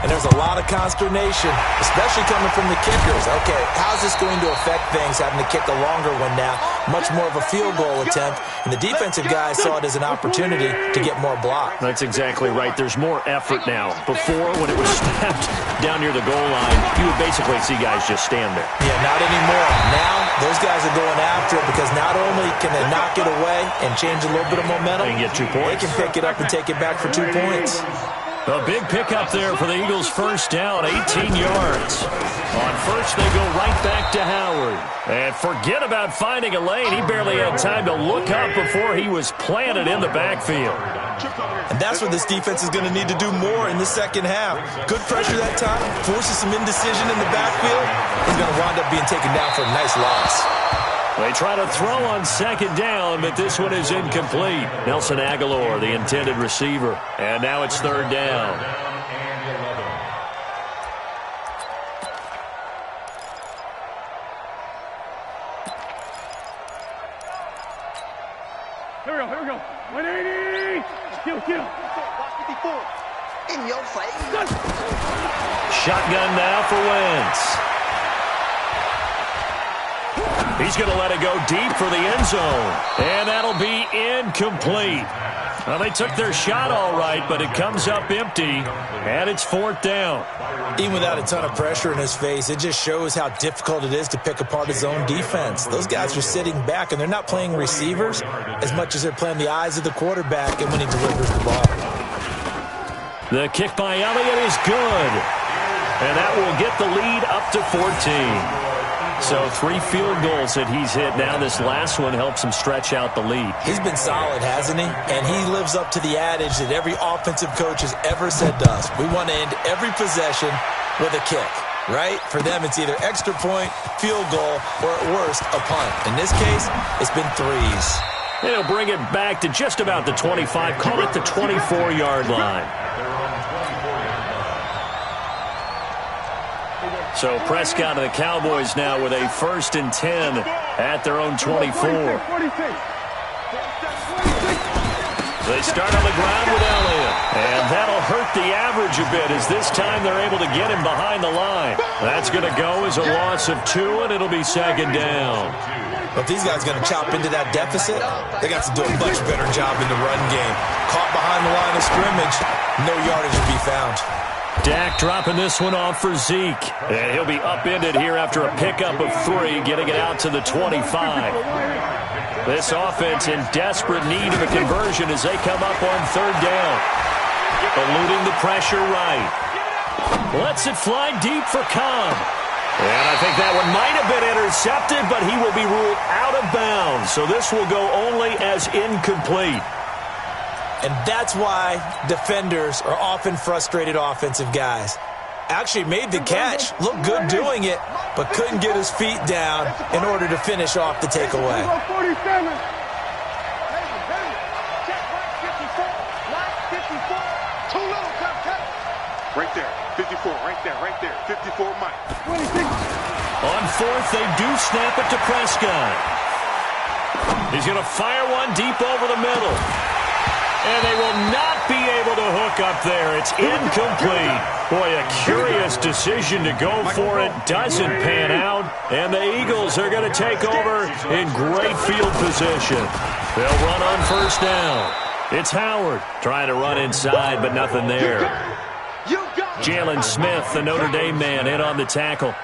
and there's a lot of consternation, especially coming from the kickers. Okay, how's this going to affect things, having to kick a longer one now? Much more of a field goal attempt, and the defensive guys saw it as an opportunity to get more block. That's exactly right. There's more effort now. Before, when it was snapped down near the goal line, you would basically see guys just stand there. Yeah, not anymore. Now, those guys are going after it because not only can they knock it away and change a little bit of momentum, they can get 2 points. They can pick it up and take it back for 2 points. A big pickup there for the Eagles' first down, 18 yards. On first, they go right back to Howard. And forget about finding a lane. He barely had time to look up before he was planted in the backfield. And that's what this defense is going to need to do more in the second half. Good pressure that time, forces some indecision in the backfield. He's going to wind up being taken down for a nice loss. They try to throw on second down, but this one is incomplete. Nelson Aguilar, the intended receiver. And now it's 3rd down. Here we go. 180. Kill. In your face. Shotgun now for Wentz. He's going to let it go deep for the end zone. And that'll be incomplete. Well, they took their shot all right, but it comes up empty, and it's 4th down. Even without a ton of pressure in his face, it just shows how difficult it is to pick apart his own defense. Those guys are sitting back, and they're not playing receivers as much as they're playing the eyes of the quarterback and when he delivers the ball. The kick by Elliott is good. And that will get the lead up to 14. So 3 field goals that he's hit now. This last one helps him stretch out the lead. He's been solid, hasn't he? And he lives up to the adage that every offensive coach has ever said to us. We want to end every possession with a kick, right? For them, it's either extra point, field goal, or at worst, a punt. In this case, it's been threes. And he'll bring it back to just about the 25. Call it the 24-yard line. So Prescott and the Cowboys now with a 1st and 10 at their own 24. They start on the ground with Elliott. And that'll hurt the average a bit as this time they're able to get him behind the line. That's going to go as a loss of 2, and it'll be 2nd down. But if these guys are going to chop into that deficit, they got to do a much better job in the run game. Caught behind the line of scrimmage, no yardage to be found. Dak dropping this one off for Zeke. And he'll be upended here after a pickup of 3, getting it out to the 25. This offense in desperate need of a conversion as they come up on 3rd down. Eluding the pressure right. Lets it fly deep for Cobb. And I think that one might have been intercepted, but he will be ruled out of bounds. So this will go only as incomplete. And that's why defenders are often frustrated offensive guys. Actually made the catch, looked good doing it, but couldn't get his feet down in order to finish off the takeaway. Right there, 54, right there, 54, Mike. On 4th, they do snap it to Prescott. He's going to fire one deep over the middle. And they will not be able to hook up there. It's incomplete. Boy, a curious decision to go for it. Doesn't pan out. And the Eagles are going to take over in great field position. They'll run on 1st down. It's Howard trying to run inside, but nothing there. Jalen Smith, the Notre Dame man, in on the tackle.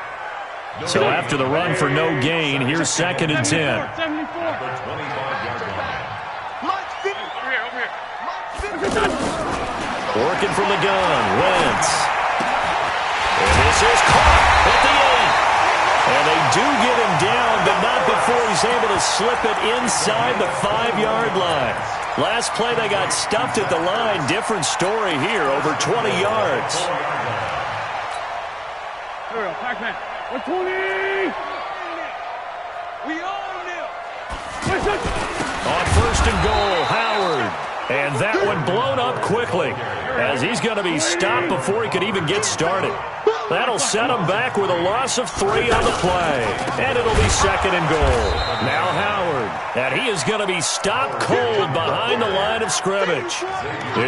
So after the run for no gain, here's 2nd and 10. Working from the gun, Wentz. And this is caught at the 8. And they do get him down, but not before he's able to slip it inside the 5-yard line. Last play, they got stuffed at the line. Different story here, over 20 yards. Here we go, Pac-Man. 120! We own them! On 1st and goal, Howard. And that one blown up quickly as he's going to be stopped before he could even get started. That'll set him back with a loss of 3 on the play. And it'll be 2nd and goal. Now Howard. And he is going to be stopped cold behind the line of scrimmage.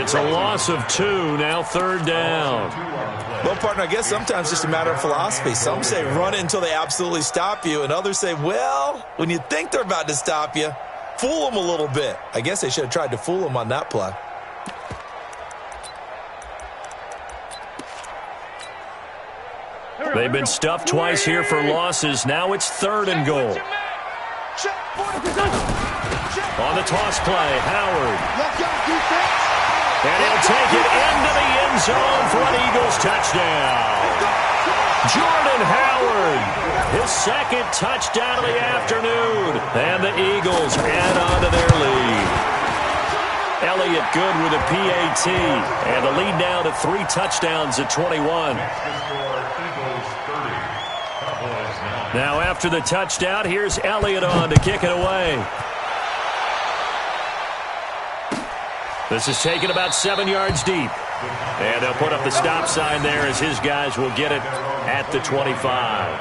It's a loss of 2, now 3rd down. Well, partner, I guess sometimes it's just a matter of philosophy. Some say run it until they absolutely stop you, and others say, well, when you think they're about to stop you, fool them a little bit. I guess they should have tried to fool them on that play. They've been stuffed twice here for losses. Now it's 3rd and goal. On the toss play, Howard. And he'll take it into the end zone for an Eagles touchdown. Jordan Howard, his 2nd touchdown of the afternoon. And the Eagles add on to their lead. Elliott good with a PAT. And the lead now to 3 touchdowns at 21. Now after the touchdown, here's Elliott on to kick it away. This is taken about 7 yards deep. And they'll put up the stop sign there as his guys will get it at the 25.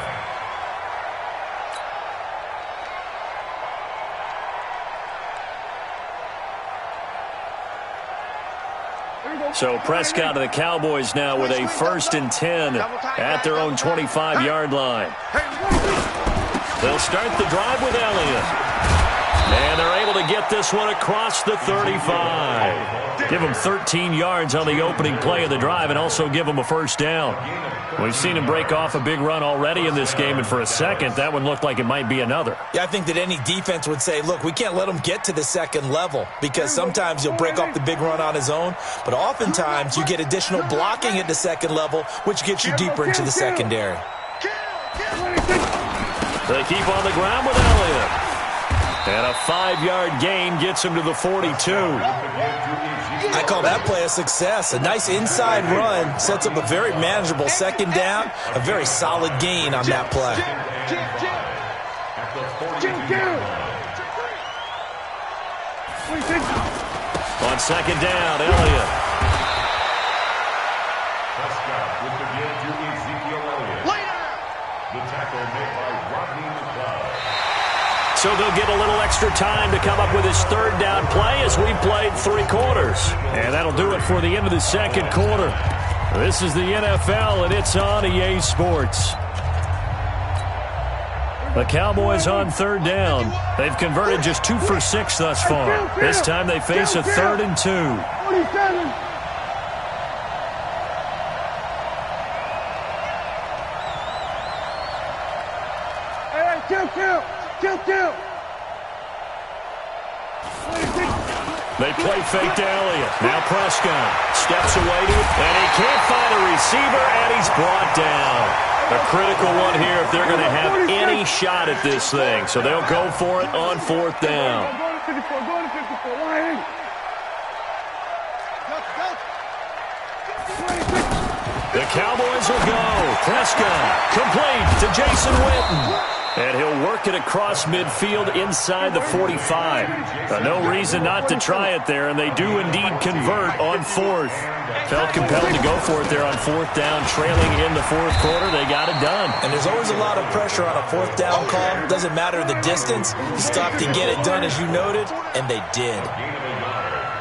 So Prescott and the Cowboys now with a 1st and 10 at their own 25-yard line. They'll start the drive with Elliott. And they're able to get get this one across the 35. Give him 13 yards on the opening play of the drive and also give him a first down. We've seen him break off a big run already in this game, and for a second, that one looked like it might be another. Yeah, I think that any defense would say, look, we can't let him get to the second level because sometimes he'll break off the big run on his own, but oftentimes you get additional blocking at the second level, which gets you deeper into the secondary. They keep on the ground with Elliott. And a 5-yard gain gets him to the 42. I call that play a success. A nice inside run sets up a very manageable second down, a very solid gain on that play. On second down, Elliott. With the game to Ezekiel Elliott. The tackle made by Rodney McLeod. So they'll get a little extra time to come up with his third down play as we've played 3 quarters. And that'll do it for the end of the second quarter. This is the NFL, and it's on EA Sports. The Cowboys on third down. They've converted just 2 for 6 thus far. This time they face a 3rd and 2. 47. Kill. They play fake to Elliott. Now Prescott steps away to it, and he can't find a receiver, and he's brought down. A critical one here if they're going to have any shot at this thing. So they'll go for it on 4th down. Go to 54. Line. The Cowboys will go. Prescott complete to Jason Witten. And he'll work it across midfield inside the 45. No reason not to try it there, and they do indeed convert on 4th. Felt compelled to go for it there on 4th down, trailing in the 4th quarter. They got it done. And there's always a lot of pressure on a 4th down call. Doesn't matter the distance. You still have to get it done, as you noted, and they did.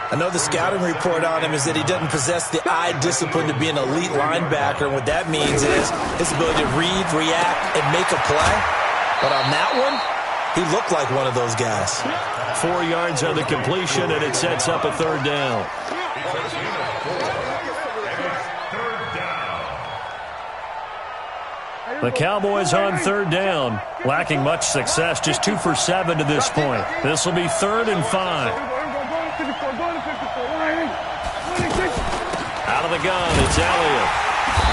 I know the scouting report on him is that he doesn't possess the eye discipline to be an elite linebacker. And what that means is his ability to read, react, and make a play. But on that one, he looked like one of those guys. 4 yards on the completion, and it sets up a 3rd down. The Cowboys on 3rd down, lacking much success, just 2 for 7 to this point. This will be 3rd and 5. Out of the gun, it's Elliott.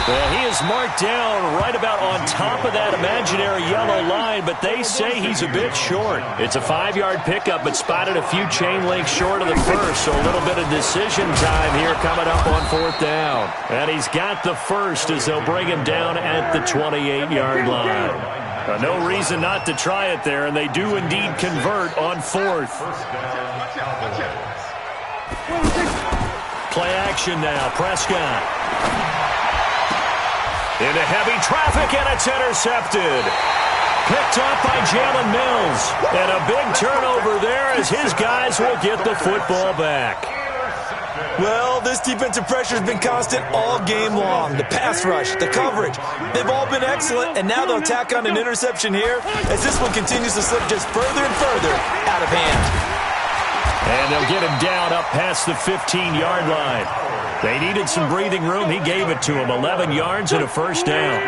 Well, he is marked down right about on top of that imaginary yellow line, but they say he's a bit short. It's a 5-yard pickup, but spotted a few chain links short of the first, so a little bit of decision time here coming up on 4th down. And he's got the first as they'll bring him down at the 28-yard line. No reason not to try it there, and they do indeed convert on 4th. Play action now, Prescott. Into heavy traffic, and it's intercepted. Picked up by Jalen Mills. And a big turnover there as his guys will get the football back. Well, this defensive pressure has been constant all game long. The pass rush, the coverage, they've all been excellent, and now they'll tack on an interception here as this one continues to slip just further and further out of hand. And they'll get him down up past the 15-yard line. They needed some breathing room. He gave it to him. 11 yards and a first down.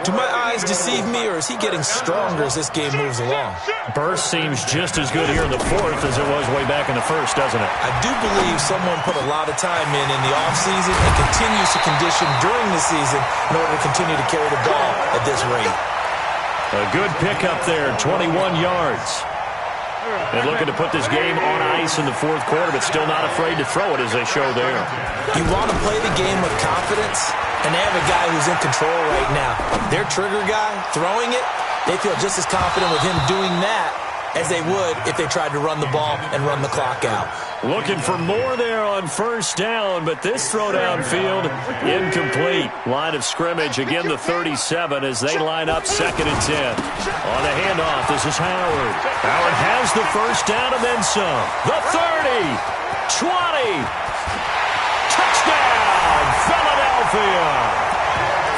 Do my eyes deceive me, or is he getting stronger as this game moves along? Burst seems just as good here in the 4th as it was way back in the 1st, doesn't it? I do believe someone put a lot of time in the offseason and continues to condition during the season in order to continue to carry the ball at this rate. A good pickup there, 21 yards. And looking to put this game on ice in the 4th quarter, but still not afraid to throw it as they show there. You want to play the game with confidence, and they have a guy who's in control right now. Their trigger guy, throwing it, they feel just as confident with him doing that as they would if they tried to run the ball and run the clock out. Looking for more there on 1st down, but this throw downfield incomplete. Line of scrimmage, again the 37 as they line up 2nd and 10. On the handoff, this is Howard. Howard has the 1st down and then some. The 30, 20, touchdown, Philadelphia.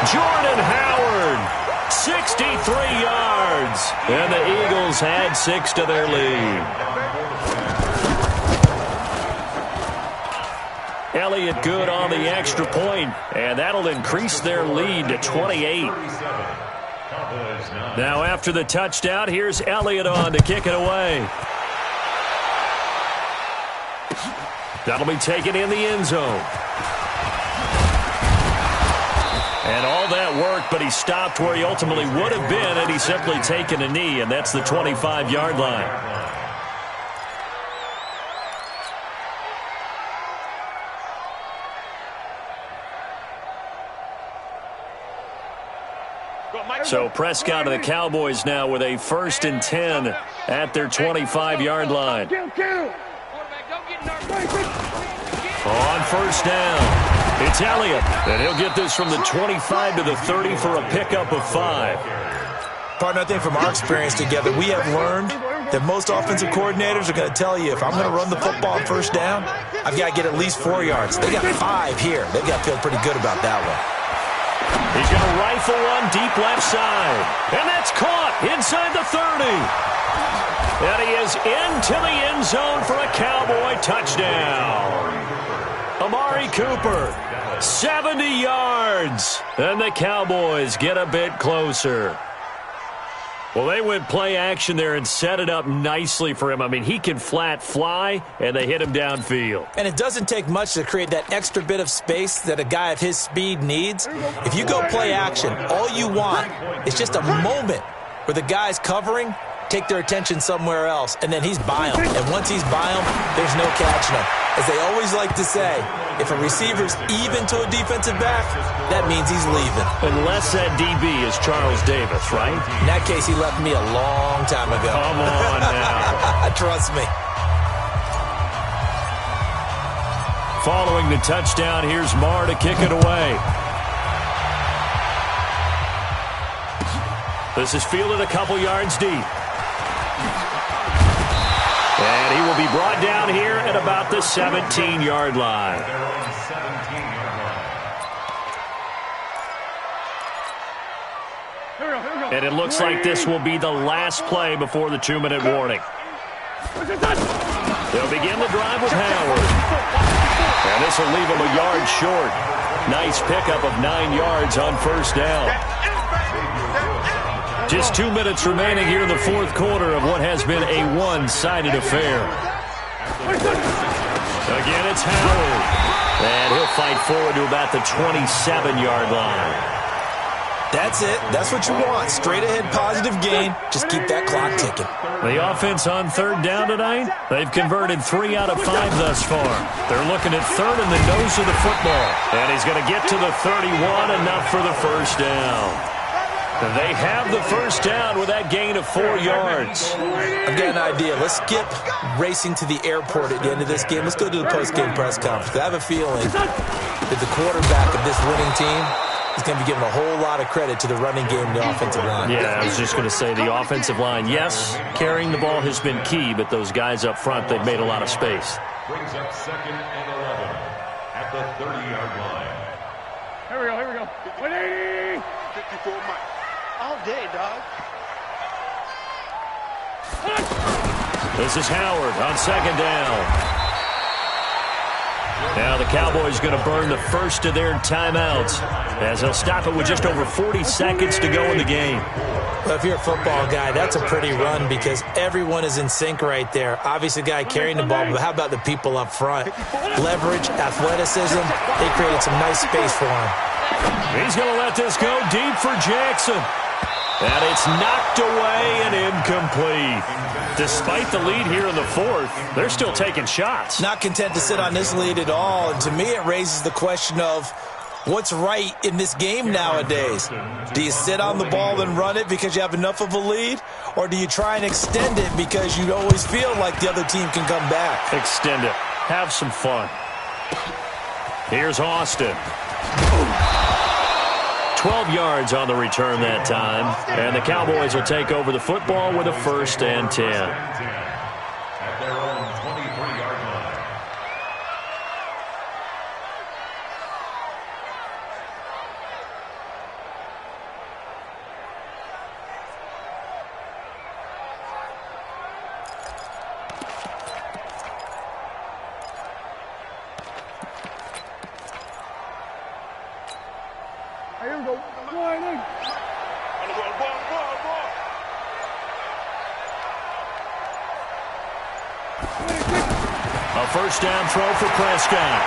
Jordan Howard. 63 yards, and the Eagles had 6 to their lead. lay it good on the extra point, and that'll increase their lead to 28. Now after the touchdown, here's Elliott on to kick it away. That'll be taken in the end zone. And all that work, but he stopped where he ultimately would have been had he simply taken a knee, and that's the 25-yard line. So Prescott and the Cowboys now with a 1st and 10 at their 25-yard line. On 1st down, it's Elliott, and he'll get this from the 25 to the 30 for a pickup of 5. Partner, I think from our experience together, we have learned that most offensive coordinators are going to tell you, if I'm going to run the football on 1st down, I've got to get at least 4 yards. They got 5 here. They've got to feel pretty good about that one. He's going to rifle one deep left side. And that's caught inside the 30. And he is into the end zone for a Cowboy touchdown. Amari Cooper, 70 yards. And the Cowboys get a bit closer. Well, they went play action there and set it up nicely for him. I mean, he can flat fly, and they hit him downfield. And it doesn't take much to create that extra bit of space that a guy of his speed needs. If you go play action, all you want is just a moment where the guy's covering, take their attention somewhere else, and then he's by him. And once he's by him, there's no catching him. As they always like to say, if a receiver's even to a defensive back, that means he's leaving. Unless that DB is Charles Davis, right? In that case, he left me a long time ago. Come on now. Trust me. Following the touchdown, here's Marr to kick it away. This is fielded a couple yards deep. And he will be brought down here at about the 17-yard line. And it looks like this will be the last play before the 2-minute warning. They'll begin the drive with Howard. And this will leave him a yard short. Nice pickup of 9 yards on 1st down. Just 2 minutes remaining here in the 4th quarter of what has been a one-sided affair. Again, it's Howard. And he'll fight forward to about the 27-yard line. That's it. That's what you want. Straight ahead positive gain. Just keep that clock ticking. The offense on 3rd down tonight, they've converted 3 out of 5 thus far. They're looking at 3rd in the nose of the football. And he's going to get to the 31, enough for the 1st down. They have the 1st down with that gain of 4 yards. I've got an idea. Let's skip racing to the airport at the end of this game. Let's go to the post-game press conference. I have a feeling that the quarterback of this winning team is going to be given a whole lot of credit to the running game and the offensive line. Yeah, I was just going to say the offensive line, yes, carrying the ball has been key, but those guys up front, they've made a lot of space. Brings up 2nd and 11 at the 30-yard line. Here we go. 180. 54 Mike. All day, dog. This is Howard on 2nd down. Now the Cowboys going to burn the first of their timeouts as they'll stop it with just over 40 seconds to go in the game. Well, if you're a football guy, that's a pretty run because everyone is in sync right there. Obviously, the guy carrying the ball, but how about the people up front? Leverage, athleticism, they created some nice space for him. He's going to let this go deep for Jackson. And it's knocked away and incomplete. Despite the lead here in the 4th, they're still taking shots. Not content to sit on this lead at all. And to me, it raises the question of what's right in this game nowadays. Do you sit on the ball and run it because you have enough of a lead? Or do you try and extend it because you always feel like the other team can come back? Extend it. Have some fun. Here's Austin. 12 yards on the return that time. And the Cowboys will take over the football with a 1st and 10. At their own 23-yard line. A first down throw for Prescott.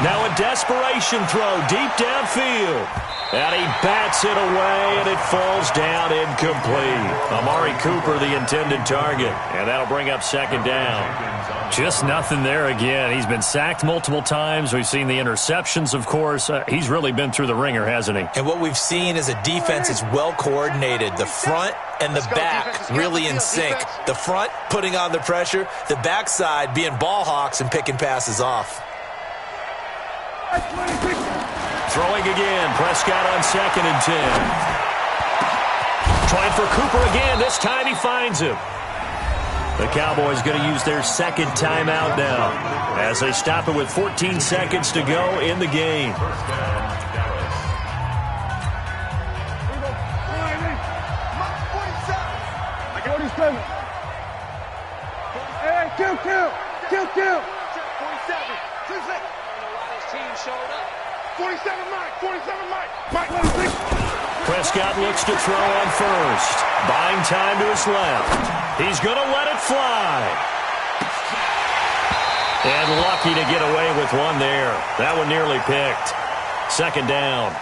Now a desperation throw deep downfield. And he bats it away, and it falls down incomplete. Amari Cooper, the intended target. And that'll bring up second down. Just nothing there again. He's been sacked multiple times. We've seen the interceptions, of course. He's really been through the ringer, hasn't he? And what we've seen is a defense is well coordinated. The front and the back really in sync. The front putting on the pressure. The backside being ball hawks and picking passes off. Throwing again. Prescott on 2nd and 10. Trying for Cooper again. This time he finds him. The Cowboys going to use their second timeout now as they stop it with 14 seconds to go in the game. Hey, kill. 47. 2 seconds. Team showed up. 47 Mike. Prescott looks to throw on first. Buying time to his left. He's going to let it fly. And lucky to get away with one there. That one nearly picked. Second down.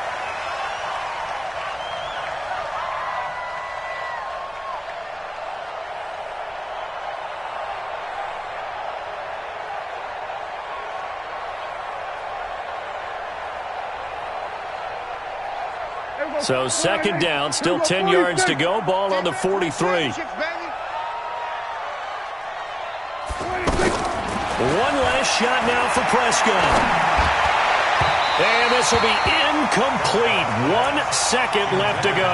So second down, still 10 yards to go. Ball on the 43. One last shot now for Prescott. And this will be incomplete. 1 second left to go.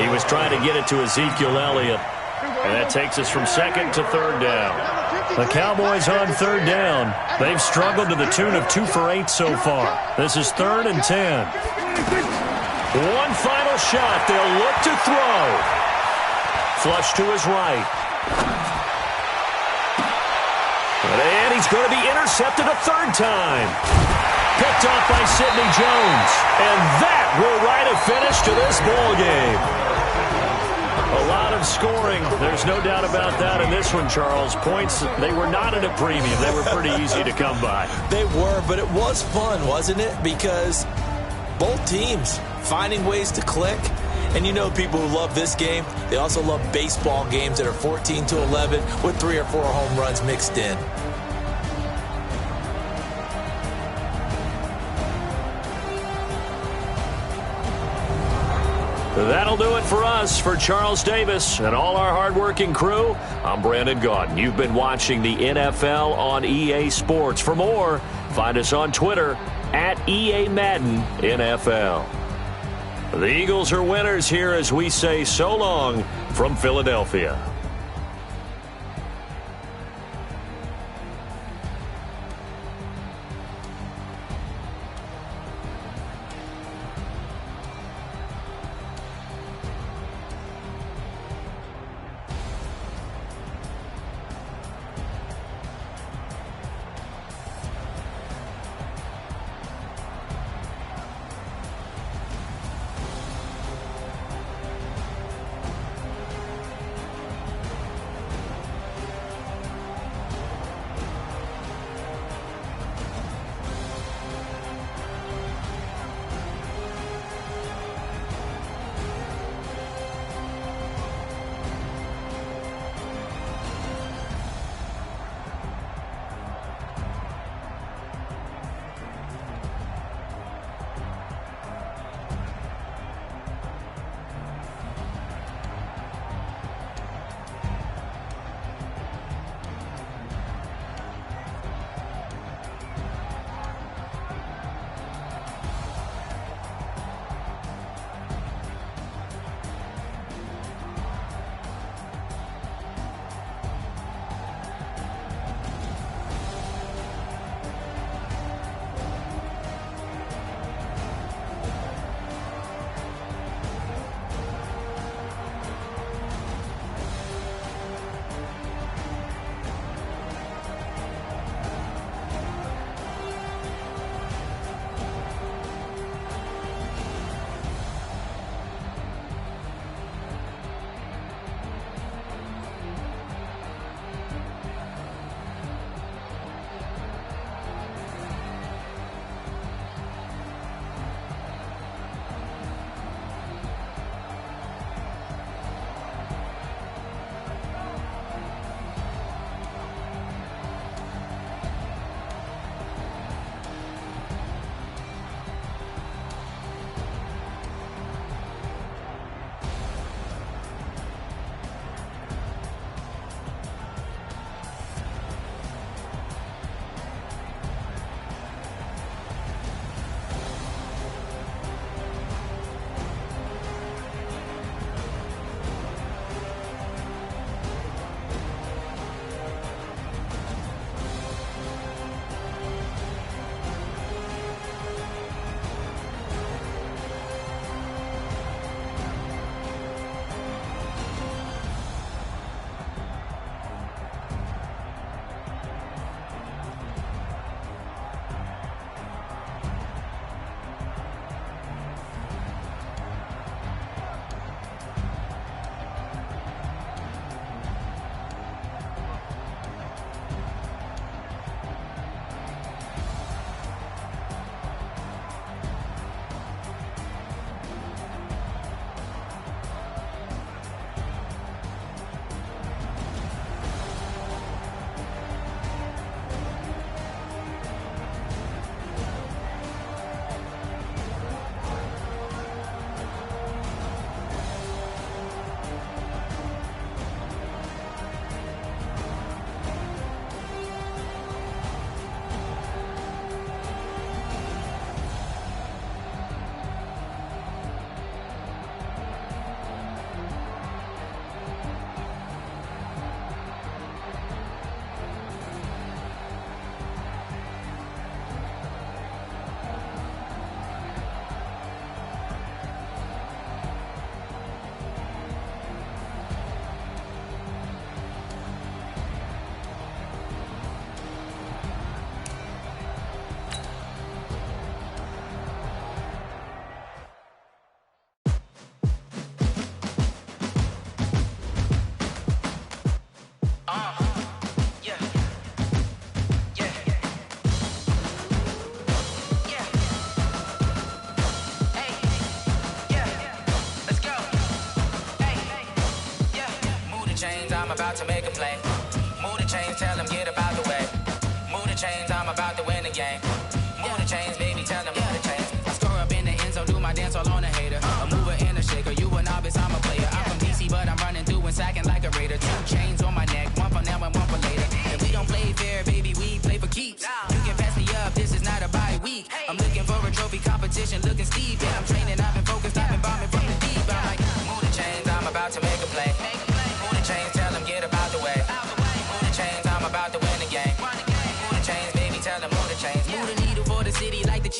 He was trying to get it to Ezekiel Elliott. And that takes us from second to third down. The Cowboys on third down. They've struggled to the tune of 2 for 8 so far. This is 3rd and 10. One final shot. They'll look to throw. Flush to his right. And he's going to be intercepted a third time. Picked off by Sidney Jones. And that will write a finish to this ball game. A lot of scoring. There's no doubt about that in this one, Charles. Points, they were not at a premium. They were pretty easy to come by. They were, but it was fun, wasn't it? Because both teams finding ways to click. And you know people who love this game, they also love baseball games that are 14-11 with 3 or 4 home runs mixed in. That'll do it for us. For Charles Davis and all our hardworking crew, I'm Brandon Gaudin. You've been watching the NFL on EA Sports. For more, find us on Twitter at EA Madden NFL. The Eagles are winners here as we say so long from Philadelphia.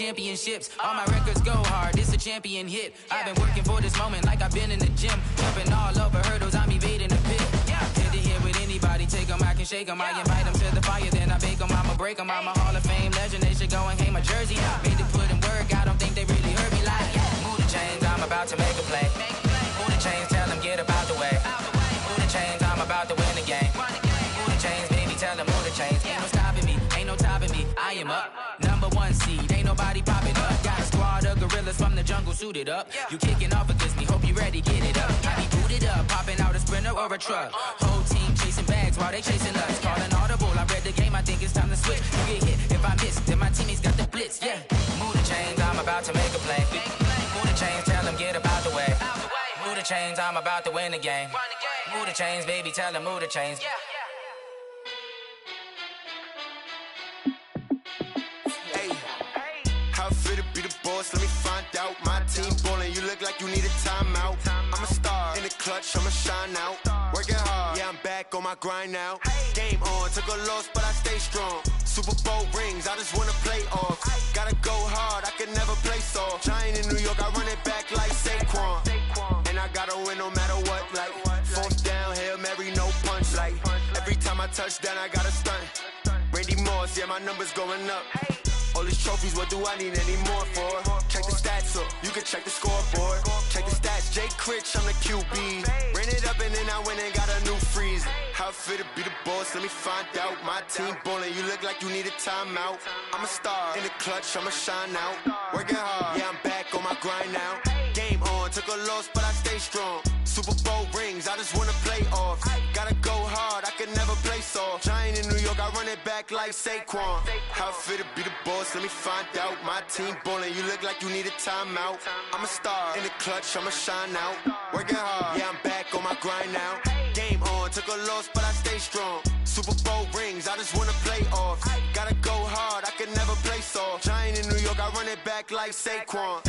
championships. All my records go hard, it's a champion hit. I've been working for this moment like I've been in the gym. Jumping all over hurdles, I'm evading the pit. Head to head with anybody, take them, I can shake them. I invite them to the fire, then I bake them, I'ma break them. I'm a Hall of Fame legend, they should go and hang my jersey. Made to put in work, I don't think they really heard me like, move the chains, I'm about to make a play. Move the chains, tell them get up out the way. Move the chains, I'm about to win the game. Move the chains, baby, tell them move the chains. Ain't no stopping me, ain't no topping me. I am up, #1 seed, ain't nobody popping up. Got a squad of gorillas from the jungle suited up. You kicking off against me, hope you ready, get it up. I be booted up, popping out a Sprinter or a truck. Whole team chasing bags while they chasing us. Calling audible, I read the game, I think it's time to switch. You get hit, if I miss, then my teammates got the blitz, Move the chains, I'm about to make a play. Move the chains, tell them get up out the way. Move the chains, I'm about to win the game. Move the chains, baby, tell them move the chains. How fit to be the boss? Let me find out. My team ballin', you look like you need a timeout. I'm a star in the clutch, I'ma shine out. Working hard, yeah, I'm back on my grind now. Game on, took a loss, but I stay strong. Super Bowl rings, I just wanna play off. Gotta go hard, I can never play soft. Giant in New York, I run it back like Saquon. And I gotta win no matter what, like 4th down, Hail Mary, no punch. Like every time I touch down, I gotta stunt. Randy Moss, yeah, my numbers going up. All these trophies, what do I need any more for? Check the stats up, you can check the scoreboard. Check the stats, Jake Critch, I'm the QB. Ran it up and then I went and got a new freeze. How fit to be the boss, let me find out. My team ballin', you look like you need a timeout. I'm a star in the clutch, I'ma shine out. Working hard, yeah, I'm back on my grind now. Game on, took a loss, but I stay strong. Super Bowl rings, I just wanna play off. Gotta go hard, I can never play soft. Giant in New York, I run it back like Saquon. How fit to be the boss, let me find out. My team ballin', you look like you need a timeout. I'm a star in the clutch, I'ma shine out. Working hard, yeah, I'm back on my grind now. Game on, took a loss, but I stay strong. Super Bowl rings, I just wanna play off. Gotta go hard, I can never play soft. Giant in New York, I run it back like Saquon.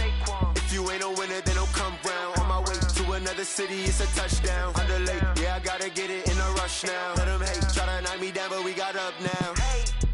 If you ain't a winner, then don't come round. On my way to another city, it's a touchdown. Underlay, yeah, I gotta get it in a rush now. Let them hate, try to knock me down, but we got up now.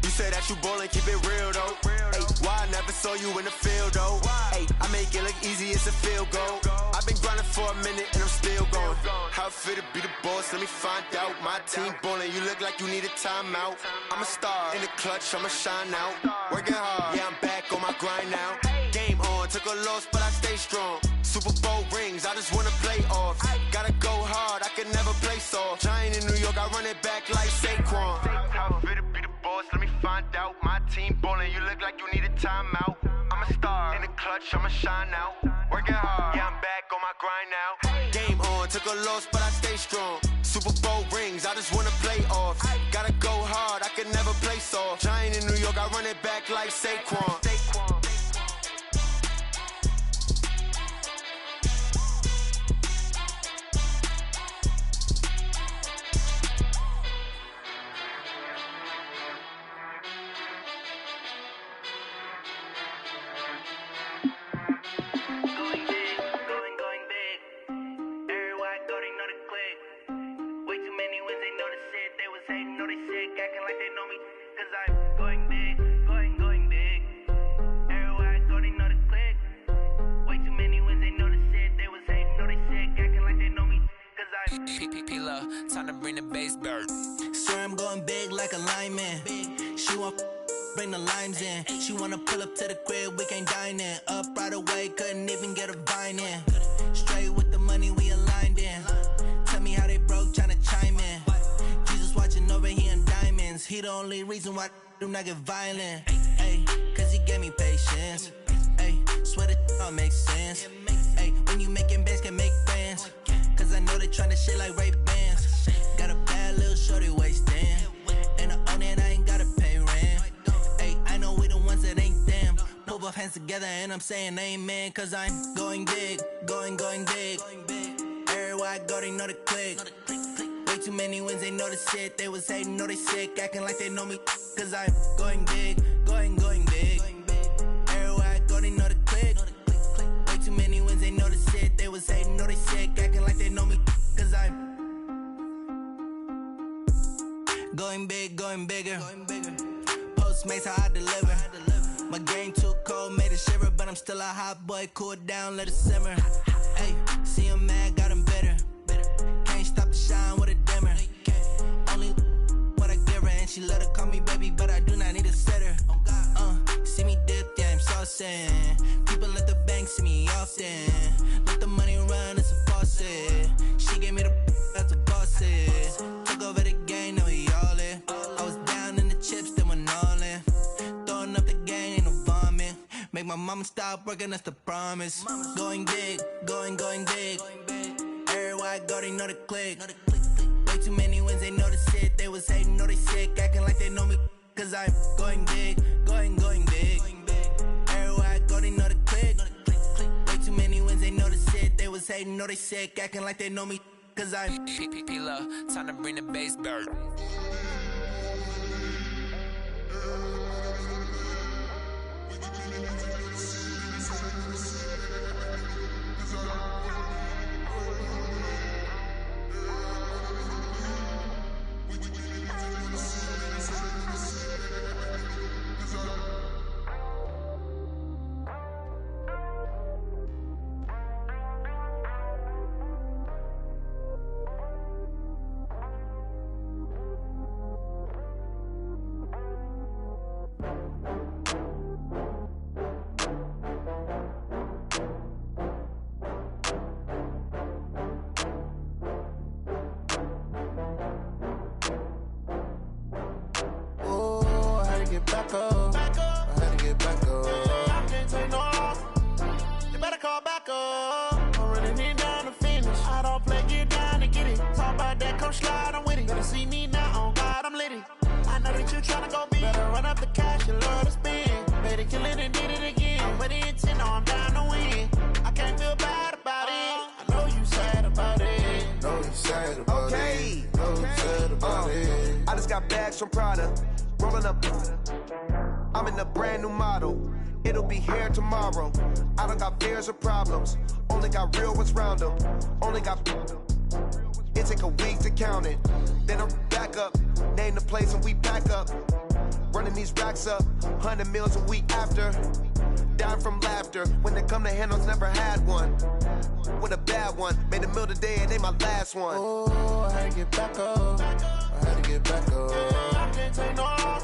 You say that you ballin', keep it real though. Hey, why I never saw you in the field though? Hey, I make it look easy, it's a field goal. I've been grinding for a minute and I'm still going. How fit to be the boss, let me find out. My team ballin', you look like you need a timeout. I'm a star in the clutch, I'ma shine out. Working hard, yeah, I'm back on my grind now. Game on, took a loss, but I stay strong. Super Bowl rings, I just wanna play off. Gotta go hard, I can never play soft. Giant in New York, I run it back like Saquon. How fit to be the boss, let me find out. My team ballin', you look like you need a timeout. I'm a star in the clutch, I'ma shine out. Working hard, yeah, I'm back on my grind now. Game on, took a loss, but I stay strong. Super Bowl rings, I just wanna play off. Gotta go hard, I can never play soft. Giant in New York, I run it back like Saquon. Time to bring the bass back. Swear I'm going big like a lineman. She want bring the limes in. She wanna pull up to the crib, we can't dine in. Up right away, couldn't even get a vine in. Straight with the money we aligned in. Tell me how they broke, tryna chime in. Jesus watching over here in diamonds. He the only reason why do not get violent. Ay, cause he gave me patience. Ay, swear that all makes sense. Ay, when you making bands can make friends. Cause I know they tryna shit like Ray-Bans. Got a bad little shorty wasting. And I own it, I ain't gotta pay rent. Ay, I know we the ones that ain't them. Put both hands together and I'm saying amen. Cause I'm going big, going big. Everywhere I go, they know the click. Way too many wins, they know the shit. They was hating, know they sick, acting like they know me. Cause I'm going big, going big. Everywhere I go, they know the click. Way too many wins, they know the shit. They was hating, know they sick, acting like they know me. Cause I'm going big, going bigger. Postmates how I deliver. My game too cold, made it shiver, but I'm still a hot boy. Cool down, let it simmer. Hey, see him mad, got him bitter. Can't stop the shine with a dimmer. Only what I give her, and she let her call me baby, but I do not need a setter. See me dip, yeah, I'm saucing. People at the bank see me often. Let the money run, it's a faucet. She gave me the that's a bosses. Took over the game, now we all in. I was down in the chips, then went all in. Throwing up the game, ain't no vomit. Make my mama stop working, that's the promise. Going big, going big. Everywhere I go, they know the click. Way too many wins, they know the shit. They was hating, know they sick, acting like they know me. Cause I'm going big, going big. Everywhere I go, they know the click. Way too many wins, they know the shit. They was hating, know they sick, acting like they know me. Cause I'm P-P-P-Love, time to bring the bass back. Back up. I had to get back up. I can't take no loss. You better call back up. I'm running it down to finish. I don't play, get down to get it. Talk about that, come slide, I'm with it. Better see me now, on God, I'm litty. I know that you tryna go big. Better run up the cash, you love to spend. Better kill it and did it again. I'm with the intent, no, I'm down to win. I can't feel bad about it. I know you sad about it. Know you sad about it. Know you sad about it. I just got bags from Prada. Rolling up, I'm in a brand new model. It'll be here tomorrow. I don't got fears or problems. Only got real ones round them. Only got. It take a week to count it. Then I'm back up. Name the place and we back up. Running these racks up. 100 meals a week after. Dying from laughter. When they come to handles, never had one. With a bad one. Made a meal today and they my last one. Oh, I had to get back up. I had to get back up. I can't take no loss.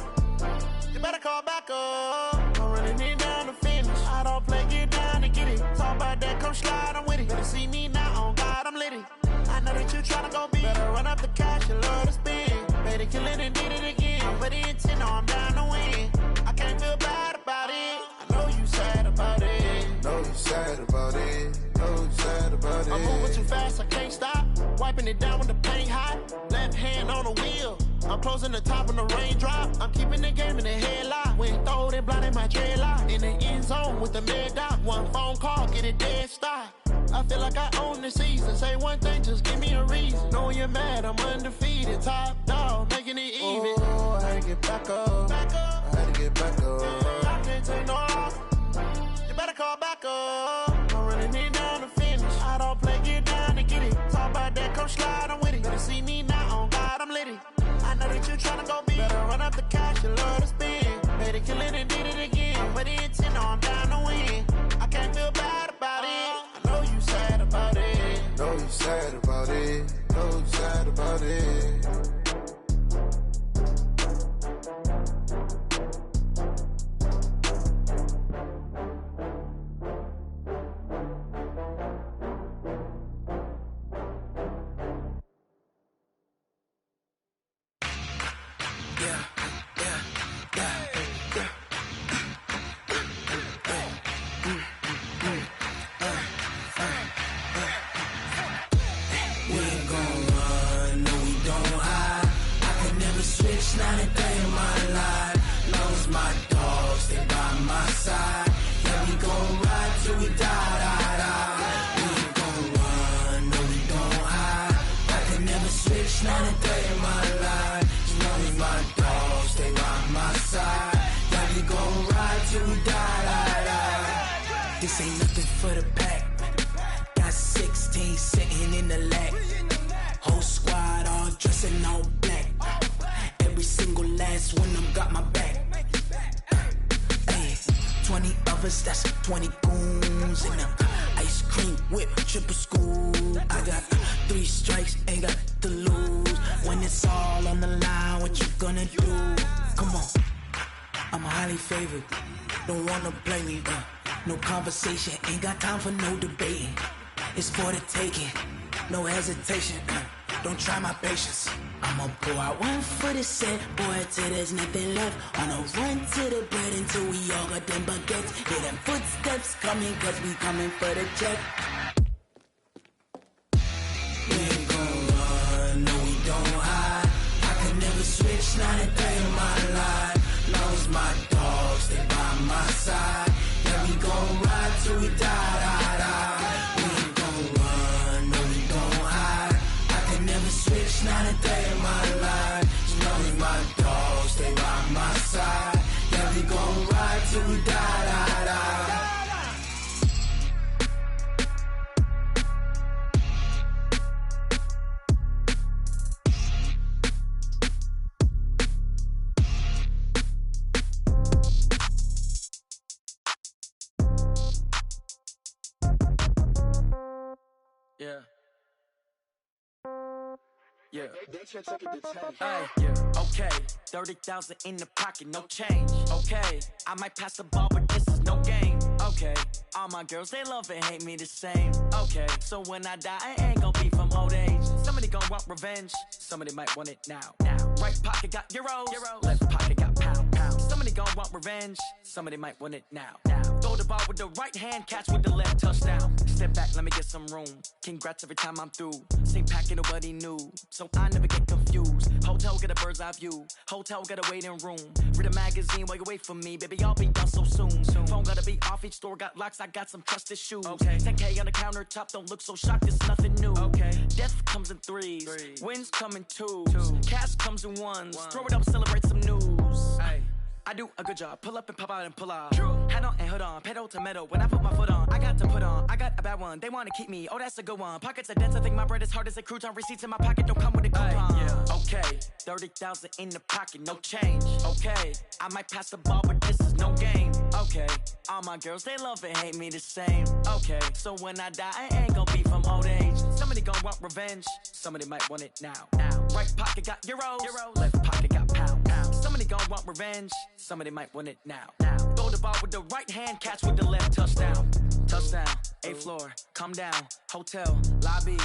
You better call back up. I'm running it down to finish. I don't play, get down to get it. Talk about that, come slide, I'm with it. Better see me now, on God, I'm litty. I know that you tryna go big. Better run up the cash, you love to spend. Better kill it and did it again. I'm with the intent, no, I'm down to win. I can't feel bad about it. I know you sad about it. Know you sad about it. Know you sad about it. I'm moving too fast, I can't stop. Wiping it down with the paint hot. Left hand on the wheel. I'm closing the top when the raindrop. I'm keeping the game in the headlock. When throwed and blinded my dreadlock. In the end zone with the mid dot. One phone call, get it dead stop. I feel like I own the season. Say one thing, just give me a reason. Knowing you're mad, I'm undefeated. Top dog, making it even. Oh, I had to get back up. I had to get back up. I can't take no loss. You better call back up. I'm running it down to finish. I don't play, get down to get it. Talk about that, come slide, I'm with it. Better see me now, on God, I'm litty. I know that you tryna go big. Better run up the cash, you love to spend. Better kill it and did it again. I'm with the intent, no, I'm down to win. I can't feel bad about it. I know you sad about it. Know you sad about it. Know you sad about it. Not a day in my life. Lost my dogs, they by my side. Yeah, we gon' ride till we die. We ain't gon' run, no, we gon' hide. I can never switch, not a day in my life. As long as my dogs, they by my side. Yeah, we gon' ride till we die. This ain't nothing for the pack. Got 16 sitting in the lap. Whole squad all dressing all black. Every single last one of them got my back. Ay, lovers, that's 20 goons in them. Ice cream whip, triple scoop. I got 3 strikes, ain't got to lose. When it's all on the line, what you gonna do? Come on, I'm highly favored. Don't wanna play me, no conversation, ain't got time for no debating. It's for the taking, no hesitation. Don't try my patience. I'ma pour out one for the set, boy, till there's nothing left. On a run to the bread until we all got them baguettes. Hear them footsteps coming, cause we coming for the check. We ain't gon' run, no we don't hide. I could never switch, not a day in my life. Long as my dogs, they by my side. Yeah, we gon' ride till we die. We ain't gon' run, no we don't hide. I could never switch, not a day in my life. As long as my dogs, they by my side. Yeah, we gon' ride till we die. Yeah. Yeah. Hey, yeah. Okay. 30,000 in the pocket, no change. Okay. I might pass the ball, but this is no game. Okay. All my girls, they love and hate me the same. Okay. So when I die, I ain't gon' be from old age. Somebody gon' want revenge. Somebody might want it now. Right pocket got euros. Left pocket got pound. Somebody gon' want revenge. Somebody might want it now. Throw the ball with the right hand, catch with the left, touchdown. Step back, let me get some room. Congrats every time I'm through. Same packet, nobody knew, so I never get confused. Hotel get a bird's eye view. Hotel got a waiting room. Read a magazine while you wait for me, baby. I'll be done so soon. Phone gotta be off. Each store got locks. I got some trusted shoes. 10K on the countertop. Don't look so shocked. It's nothing new. Death comes in threes. Wins come in twos. Cash comes in ones. Throw it up, celebrate some news. I do a good job. Pull up and pop out and pull out. Hat on and hood on. Pedal to metal. When I put my foot on, I got to put on. I got a bad one. They want to keep me. Oh, that's a good one. Pockets are dense. I think my bread is hard as a crouton. Receipts in my pocket don't come with a coupon. Okay. 30,000 in the pocket. No change. Okay. I might pass the ball, but this is no game. Okay. All my girls, they love and hate me the same. Okay. So when I die, I ain't gon' be from old age. Somebody gon' want revenge. Somebody might want it now. Right pocket got euros. Left pocket got pound. Somebody gon' want revenge. Somebody might want it now. Throw the ball with the right hand, catch with the left, touchdown. Touchdown, 8th floor, come down, hotel, lobby.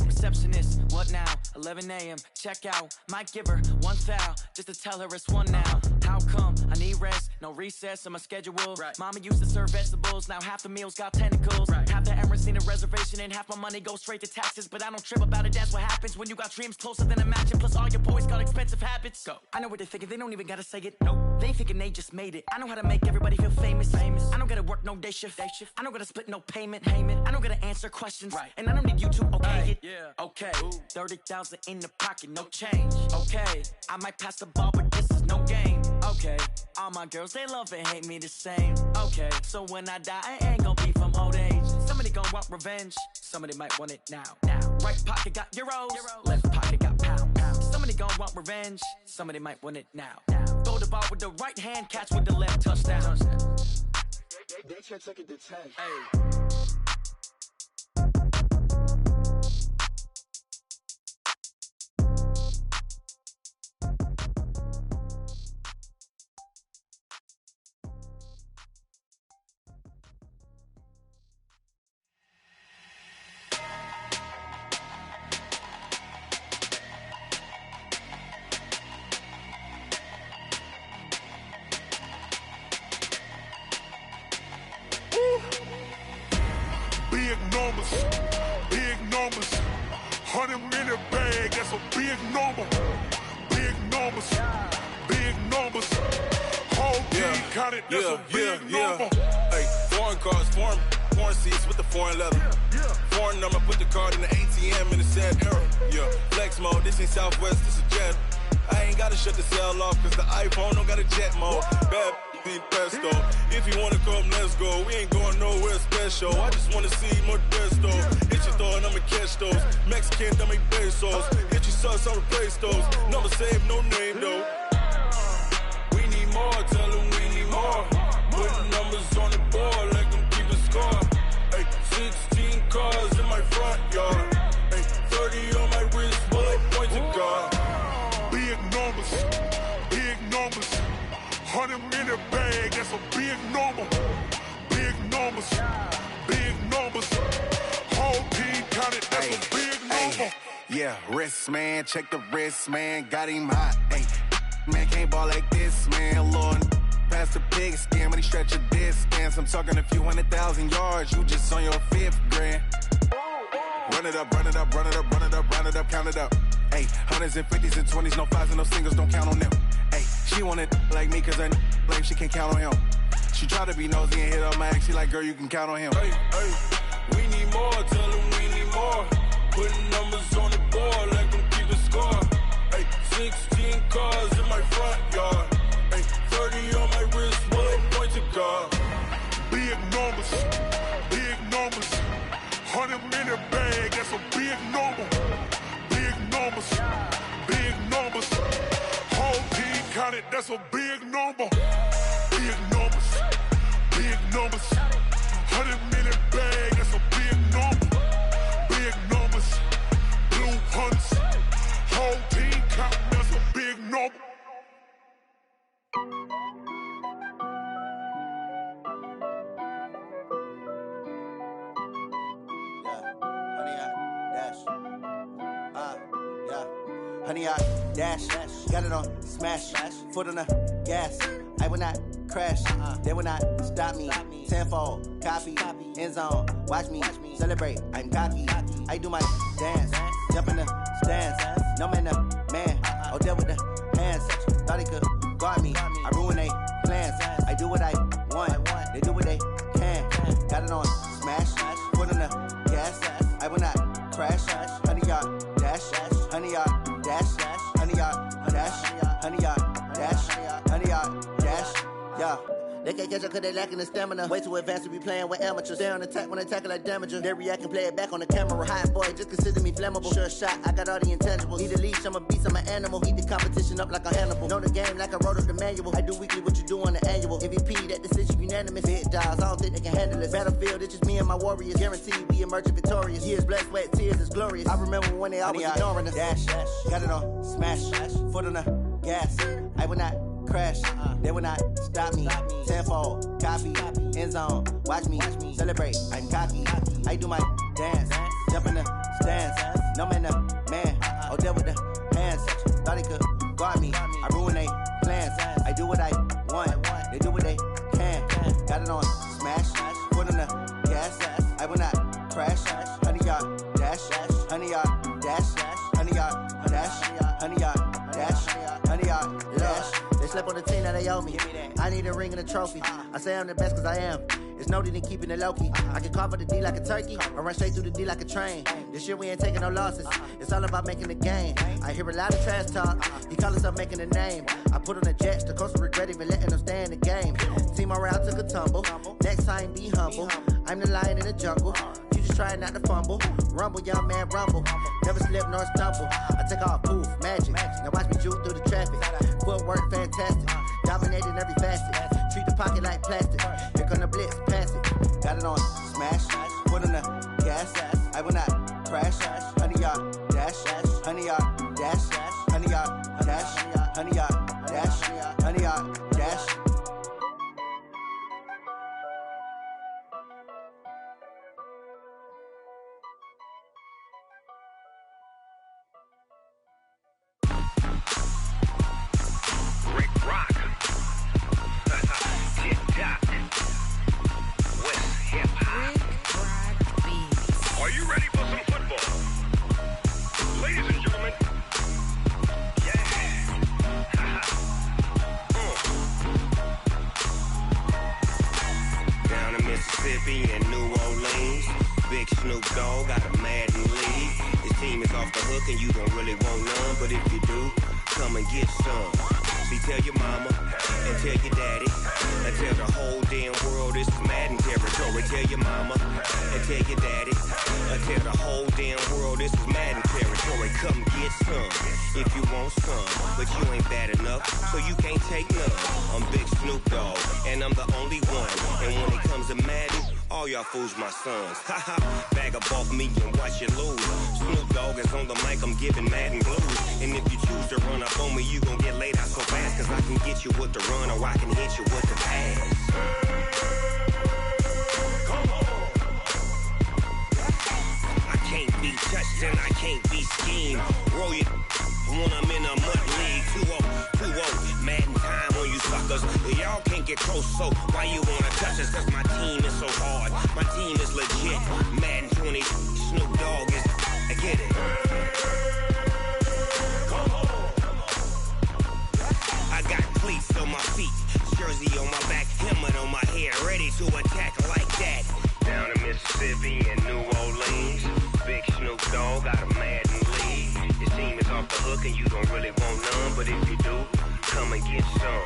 Receptionist, what now? 11 a.m., check out. Might give her one foul, just to tell her it's one now. How come? I need rest, no recess on my schedule. Mama used to serve vegetables, now half the meals got tentacles. Half the Emirates need a reservation and half my money goes straight to taxes. But I don't trip about it, that's what happens when you got dreams closer than a mansion. Plus all your boys got expensive habits. Go. I know what they're thinking, they don't even gotta say it. Nope. They thinking they just made it. I know how to make everybody feel famous. I don't gotta work no day shift. I don't gotta split no payment. I don't gotta answer questions. And I don't need you to okay it. Okay, 30,000 in the pocket, no change. Okay, I might pass the ball, but this is no game. Okay, all my girls, they love and hate me the same. Okay, so when I die, I ain't gon' be from old age. Somebody gon' want revenge. Somebody might want it now. Right pocket got euros. Left pocket got pound. Somebody gon' want revenge. Somebody might want it now. Throw the ball with the right hand, catch with the left, touchdown. They can't take it to 10. Hey. Big numbers, 100-minute bag, that's a big number. Big numbers, whole team counted, that's a big number. Hey, foreign cars, foreign seats with the foreign leather. Foreign number, put the card in the ATM in the sad era. Flex mode, this ain't Southwest, this is Jet. I ain't gotta shut the cell off, cause the iPhone don't got a jet mode. Bad need pesto. If you wanna come, let's go. We ain't going nowhere special. I just wanna see more desto. Hit your throw and I'ma catch those. Mexican, I make pesos. Hit your sauce, I'll replace those. Number save, no name though. We need more, tell them we need more. Put numbers, big numbers. 100-minute bag, that's a big number. Big numbers, big numbers. Whole team counted, that's a big number. Yeah, wrist man, check the wrist man, got him hot. Ay, man can't ball like this, man. Lord, past the pig skin when he stretch a distance. I'm talking a few 100,000 yards, you just on your 5th grand. Run it up, run it up, run it up, run it up, run it up, count it up. Ay, hundreds and 50s and 20s, no 5s and no singles, don't count on them. Ay, she want it like me, cause her like she can't count on him. She try to be nosy and hit up my ex, she like, girl, you can count on him. Hey, we need more, tell them we need more. Putting numbers on the board, like them keep a score. Hey, 16 cars in my front yard. Hey, 30 on my wrist, bullet point to God. Big numbers, big numbers. 100-minute bag, that's a big number. Big numbers, big numbers. Whole team counted, that's a big number. Big numbers, big numbers. 100-minute bag, that's a big number. Big numbers, blue hunts. Whole team counting, that's a big number. Honey, I dash, got it on smash, foot on the gas. I will not crash, they will not stop me. Tenfold, copy, end zone, watch me celebrate. I'm cocky, I do my dance, jump in the stands. No man, the man, oh, there with the hands. Thought he could guard me, I ruin they plans. I do what I want, they do what they can. Got it on smash, foot on the gas. I will not crash, honey, y'all dash, honey, y'all dash, honey, y'all dash, honey, y'all dash, honey, y'all dash, yeah. They can't catch up cause they lacking the stamina. Way too advanced to be playing with amateurs. Stay on attack when they tackle like damager. They react and play it back on the camera. Hot boy, just consider me flammable. Sure shot, I got all the intangibles. Need a leash, I'm a beast, I'm an animal. Eat the competition up like a Hannibal. Know the game like I wrote up the manual. I do weekly what you do on the annual. MVP, that decision unanimous. Hit dials, I don't think they can handle it. Battlefield, it's just me and my warriors. Guaranteed we emerge victorious. Years, blood, sweat, tears, it's glorious. I remember when they always ignoring us. Dash, got it on smash, foot on the gas. I will not crash, they will not stop me. Tenfold, copy, end zone, watch me celebrate. I'm cocky, I do my dance, jump in the stands. No man, the man, oh, there with the hands. Thought he could guard me, I ruin they plans. I do what I want, they do what they can. Got it on smash, foot on the gas. I will not crash, honey, y'all dash, honey, y'all dash, honey, y'all dash, honey, y'all dash, honey, y'all dash. They slept on the team that they owe me. I need a ring and a trophy. I say I'm the best cause I am. It's no need in keeping it low-key. I can carve up the D like a turkey or run straight through the D like a train. This year we ain't taking no losses. It's all about making the game. I hear a lot of trash talk. He call himself making a name. I put on the Jets. The coach will regret even letting them stay in the game. Team morale took a tumble. Next time be humble. I'm the lion in the jungle. You just trying not to fumble. Rumble, young man, rumble. Never slip nor stumble. I take off, poof, magic. Now watch me juke through the traffic. Footwork fantastic. Dominating every facet. Treat the pocket like plastic. Here come the blitz, pass it. Got it on smash, foot on the gas. I will not crash. Honey, y'all dash, honey, y'all dash, honey, y'all dash, honey, y'all dash, honey, y'all dash. Are you ready for some football? Ladies and gentlemen, yeah. Down in Mississippi and New Orleans, Big Snoop Dogg got a Madden league. His team is off the hook and you don't really want none, but if you do, come and get some. See, tell your mama and tell your daddy and tell the whole damn world this is Madden territory. Tell your mama and tell your daddy and tell the whole damn world this is Madden territory. Come get some if you want some, but you ain't bad enough, so you can't take none. I'm Big Snoop Dogg, and I'm the only one. And when it comes to Madden, all y'all fools my sons. Haha, bag up off me and watch you lose. Snoop Dogg is on the mic, I'm giving Madden blues. And if you choose to run up on me, you gon' get laid out so fast, cause I can get you with the run or I can hit you with the pass. Come on. I can't be touched and I can't be schemed. Roll you when I'm in a mud league. 2-0, Madden time on you suckers. Y'all can't get close, so why you wanna touch us? Cause my team is so hard, my team is legit. Madden 20, Snoop Dogg is, I get it. Come on. I got cleats on my feet, jersey on my back, helmet on my head, ready to attack like that. Down in Mississippi and New Orleans, Big Snoop Dogg got a Madden league. Your team is off the hook and you don't really want none, but if you do, come and get some.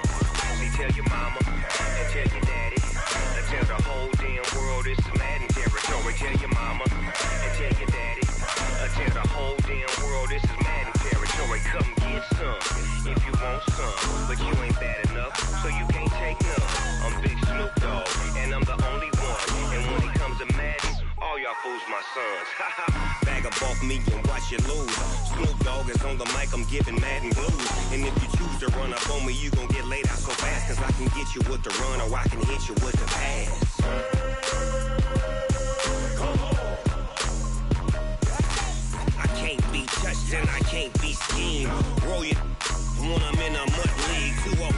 See, tell your mama and tell your daddy and tell the whole damn world this is Madden territory. Tell your mama and tell your daddy and tell the whole damn world this is Madden territory. Come get some if you want some, but you ain't bad enough, so you can't take none. I'm Big Snoop Dogg, and I'm the only one. And when it comes to Madden, all y'all fools my sons. Bag up off me and watch you lose. Snoop Dogg is on the mic, I'm giving Madden blues. And if you choose to run up on me, you gon' get laid out so fast, cause I can get you with the run or I can hit you with the pass. Come on. I can't be touched and I can't be schemed. Roll you when I'm in a mud league. 2-0,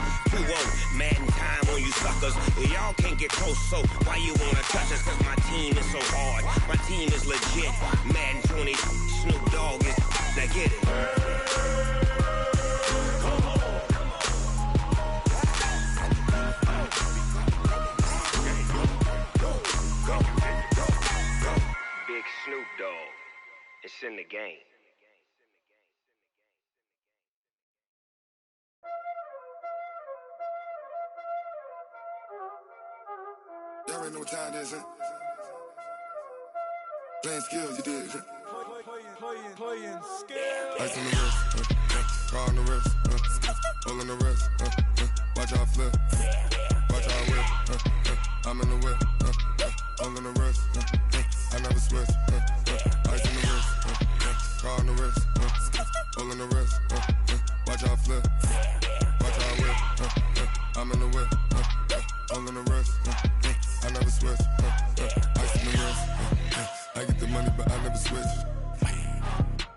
Madden time on you suckers. Y'all can't get close, so why you wanna touch us? Cause my team is so hard, my team is legit. Madden 20, Snoop Dogg is, now get it. Come on. Go. Big Snoop Dogg, it's in the game. Y'all already know what time it is, huh? Playing skills, you did. Playing skills. Ice on the wrist, car on the wrist, hole on the wrist, watch out flip, watch out whip, I'm in the whip, hole on the wrist, I never switch, ice on the wrist, car on the wrist, hole on the wrist, watch out flip, watch out whip, I'm in the whip, hole on the wrist, I never switch, ice on the wrist, I get the money but I never switch.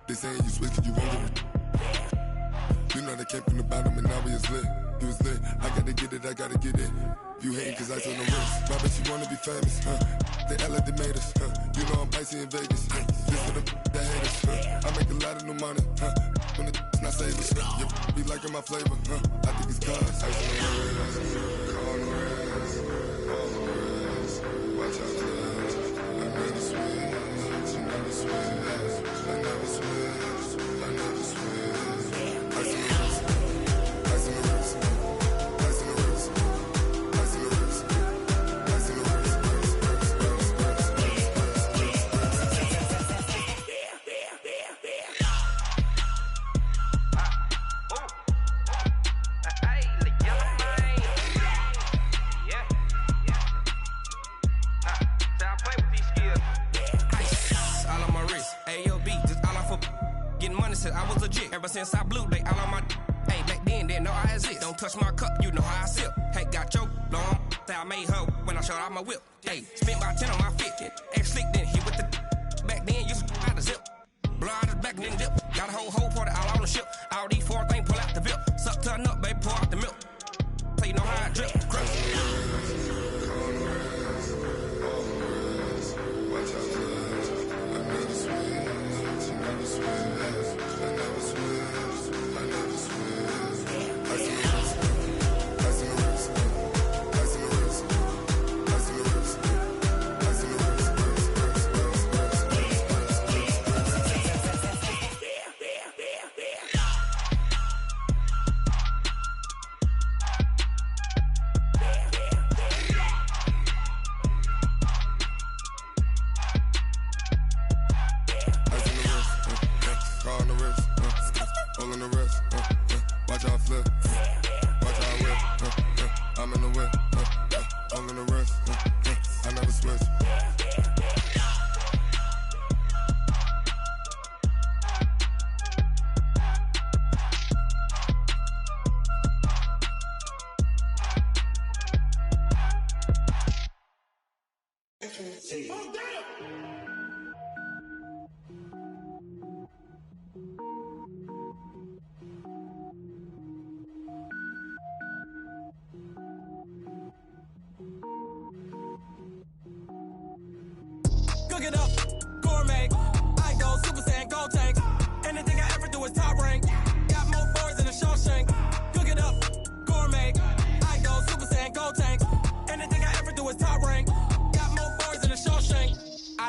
They saying you switch and you won't get it. You know they came from the bottom and now we is lit. You was lit, I gotta get it, I gotta get it. You hating cause ice on the wrist. Why bet you wanna be famous, They LA they made us, You know I'm icy in Vegas, This for the haters, I make a lot of new money, When it's not savers, you be liking my flavor, I think it's cause ice on the wrist, car on the wrist, all on the wrist, watch out for this. I never switch, you never switch, I never switch, I never switch. Ice on the wrist, ice on the wrist, ice on the wrist, ice on the wrist, ice on the wrist, I was legit. Ever since I blew, they all on my. Hey, back then, didn't know I exist. Don't touch my cup, you know how I sip. Hey, got your long. Say I made her when I showed out my whip. Hey, spent about 10 on my fit. Ex slick, then hit with the. Back then, used to out the zip. Blow out his back and then dip. Got a whole party all on the ship. All these 4 things pull out the VIP. Suck to a nut, baby, pour out the milk. So you know how I drip.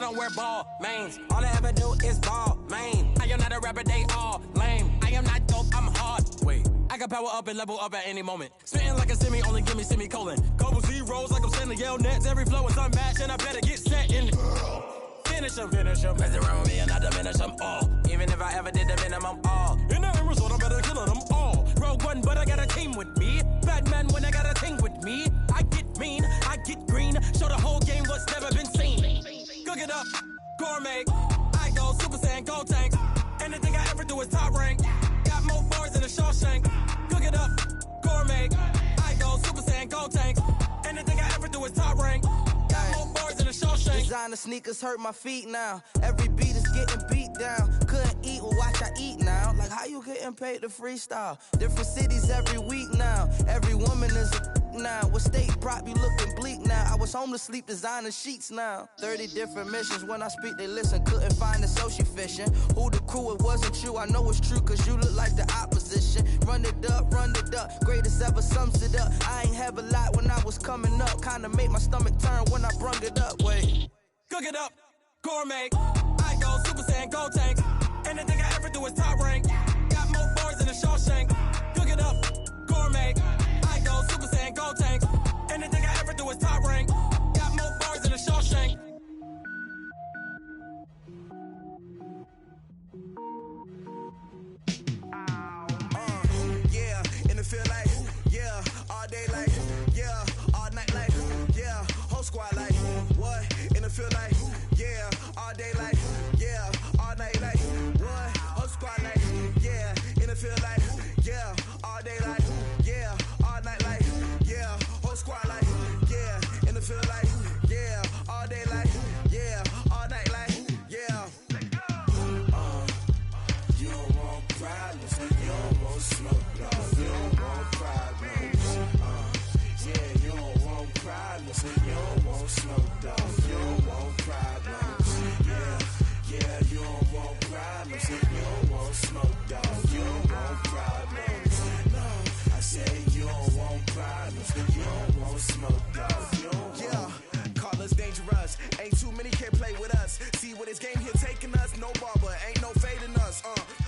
don't wear ball mains. All I ever do is ball main. I am not a rapper, they all lame. I am not dope, I'm hard. Wait, I can power up and level up at any moment. Spitting like a semi, only give me semicolon. Couple zeros like I'm sending yell nets. Every flow is unmatched, and I better get set in. Finish them. Mess around with me and I diminish them all. Even if I ever did the minimum all. In the end result, I better kill them all. Rogue One, but I got a team with me. Batman when I got a team with me. I get mean, I get green. Show the whole game what's never been seen. Cook it up, gourmet. I go Super Saiyan, gold tanks. Anything I ever do is top rank. Got more bars than a Shawshank. Cook it up, gourmet. I go Super Saiyan, gold tanks. Anything I ever do is top rank. Got more bars than a Shawshank. Designer sneakers hurt my feet now. Every beat is getting beat down. Couldn't eat, well watch I eat now. Like how you getting paid to freestyle? Different cities every week now. Every woman is a now. What state prop you looking bleak now? I was home to sleep designing sheets now. 30 different missions. When I speak they listen. Couldn't find the social fishing. Who the crew? It wasn't you. I know it's true cause you look like the opposition. Run it up. Greatest ever sums it up. I ain't have a lot when I was coming up. Kinda made my stomach turn when I brung it up. Wait. Cook it up, gourmet. I go Super Saiyan, gold tanks. Anything I ever do is top rank. Got more bars than a Shawshank. Cook it up, gourmet. I go Super Saiyan, gold tanks. Anything I ever do is top rank. Got more bars than a Shawshank. Yeah, and it feel like, yeah, all day like, yeah, all night like, yeah, whole squad like, what? And it feel like, yeah, all day like, yeah, all night like, what? Whole squad like, yeah, and it feel like, yeah, all day like, yeah, all night like, yeah, whole squad like, yeah, and it feel like, yeah, all day like, yeah, all night like, yeah. You don't want problems, you don't want smoke, no, you don't want problems. Yeah, you don't want problems, you don't want smoke, dog, you don't want problems. Yeah, you don't want problems, you don't want smoke, dog, you don't want problems. No, I said you don't want problems, you don't want smoke, dog, you don't want. Call us dangerous, ain't too many can play with us. See what this game here taking us, no barber, ain't no fading us.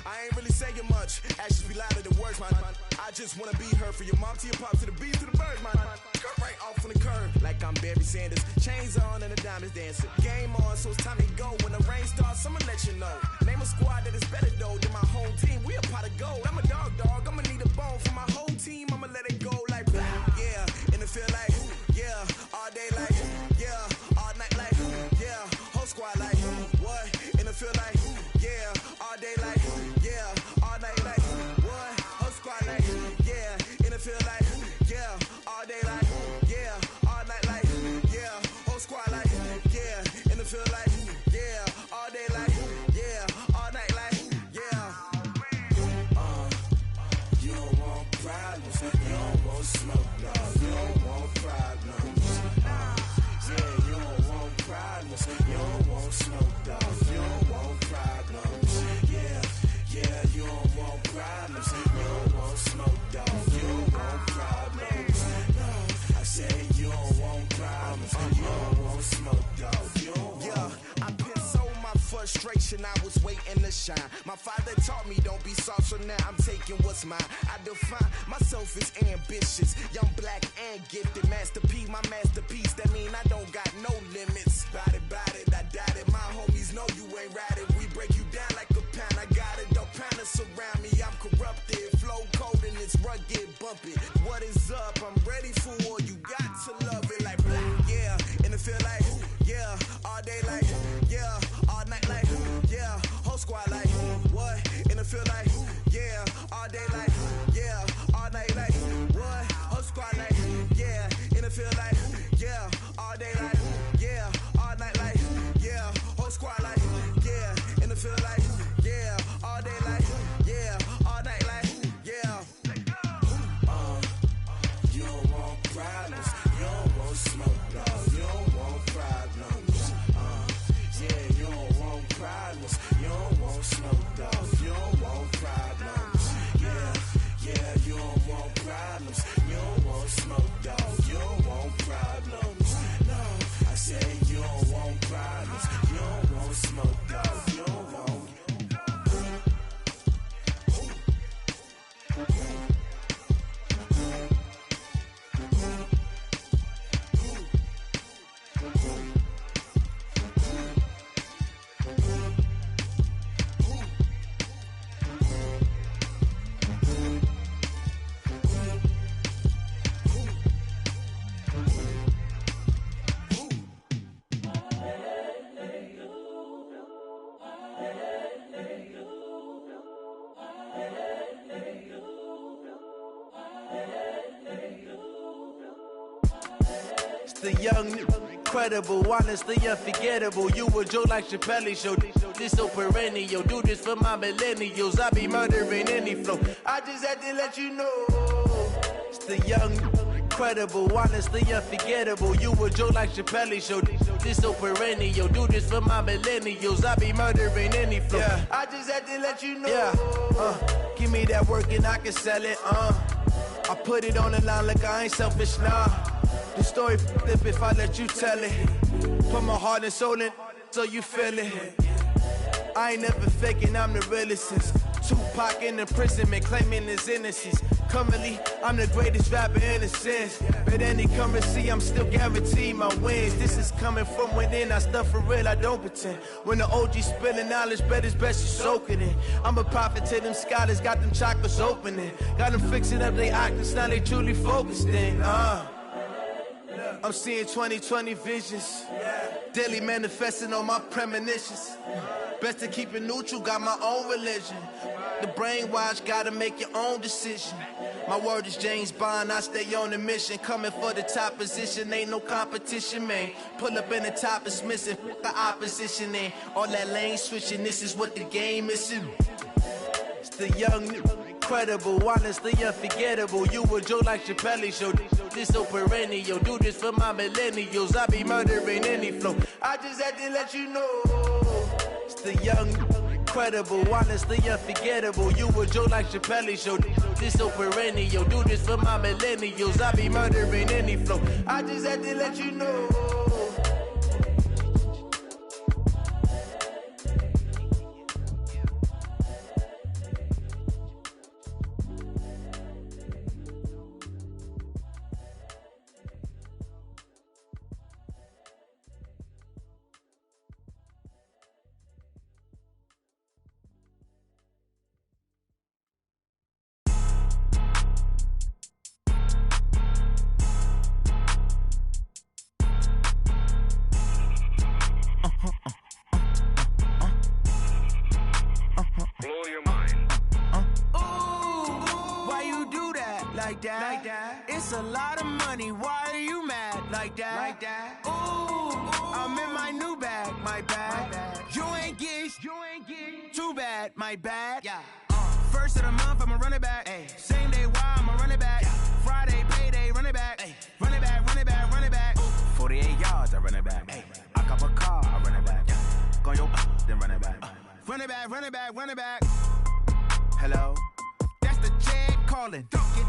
I ain't really saying much, actions be louder than words, man. I just wanna be heard for your mom to your pop to the beat to the birds, man. Cut right off on the curb, like I'm Barry Sanders. Chains on and the diamonds dancing. Game on, so it's time to go. When the rain starts, I'ma let you know. Name a squad that is better though than my home team. We a pot of gold. I'm a dog, I'ma need a bone for my whole team. I'ma let it go like blah. Yeah, and it feel like, yeah, all day like, yeah, all night like, yeah, whole squad like, what? And it feel like, yeah, all day like, yeah, all night like, what? Whole squad like, yeah, and it feel like, yeah, all day like, yeah, all night like, yeah, whole squad like, yeah, and it feel like, yeah, all day like, yeah, all night like, yeah. You don't want problems, you don't want smoke, no, you don't want problems. Yeah, you don't want problems, you don't want smoke, dog, you don't want problems. Yeah, you don't want problems, you don't want smoke, dog, you don't want problems. No, I said you don't want problems, you don't want smoke, dog, you don't want. Yeah, I pissed so my frustration, I was waiting to shine. My father taught me don't be soft, so now I'm taking what's mine. I define myself as ambitious, young, black, and gifted. Master P, my masterpiece, that mean I don't got no limits. Bout it, I doubt it. My homies know you ain't ride it. We break you down like a pound. I got it, don't pound us around me. I'm corrupted, flow cold and it's rugged, bumpy. What is up? I'm ready for war. You got to love it like blah. Yeah, and it feel like, yeah, all day like, yeah, all night like, yeah, whole squad like, what? And it feel like, yeah, all day like, yeah, all night like, what? Whole squad like, yeah, and it feel like, yeah, all day like, yeah, all night like, yeah, whole squad like, yeah, and it feel like, yeah, all day like, yeah, all night like, yeah. You don't want problems, you don't want smoke, dog, you don't want problems. Yeah, you don't want problems, you don't want smoke, dog, you don't want problems. Yeah, It's the young, incredible, honestly unforgettable. You a joke like Chappelle Show. This so perennial. Do this for my millennials. I be murdering any flow. I just had to let you know. It's the young, incredible, honestly unforgettable. You a joke like Chappelle Show. This so perennial. Do this for my millennials. I be murdering any flow. Yeah. I just had to let you know. Yeah. Give me that work and I can sell it. I put it on the line like I ain't selfish, nah. The story flip if I let you tell it. Put my heart and soul in so you feel it. I ain't never faking, I'm the realest since Tupac in imprisonment, claiming his innocence. Currently, I'm the greatest rapper in a sense. But any currency, I'm still guaranteed my wins. This is coming from within, I stuff for real, I don't pretend. When the OG spilling knowledge, bet it's best you soak it in. I'm a prophet to them scholars, got them chakras opening. Got them fixing up they octaves, now they truly focused in. I'm seeing 2020 visions. Daily manifesting on my premonitions. Best to keep it neutral, got my own religion. The brainwash, gotta make your own decision. My word is James Bond, I stay on a mission. Coming for the top position, ain't no competition, man. Pull up in the top is missing, the opposition in. All that lane switching, this is what the game is. It's the young, incredible, honestly unforgettable. You a joke like Chappelle Show. This so perennial. Do this for my millennials. I be murdering any flow. I just had to let you know. It's the young, incredible, honestly unforgettable. You a joke like Chappelle Show. This so perennial. Do this for my millennials. I be murdering any flow. I just had to let you know. Like that. It's a lot of money. Why are you mad like that? Ooh, I'm in my new bag, my bad. You ain't get too bad, my bad. Yeah. First of the month, I'ma run it back. Ay. Same day, why I'ma run it back. Yeah. Friday, payday, run it back. Ay. Run it back, run it back, run it back. 48 yards, I run it back. Ay. I cop a car, I run it back. Yeah. Go your then run it back. Run it back, run it back, run it back. Hello? That's the check calling.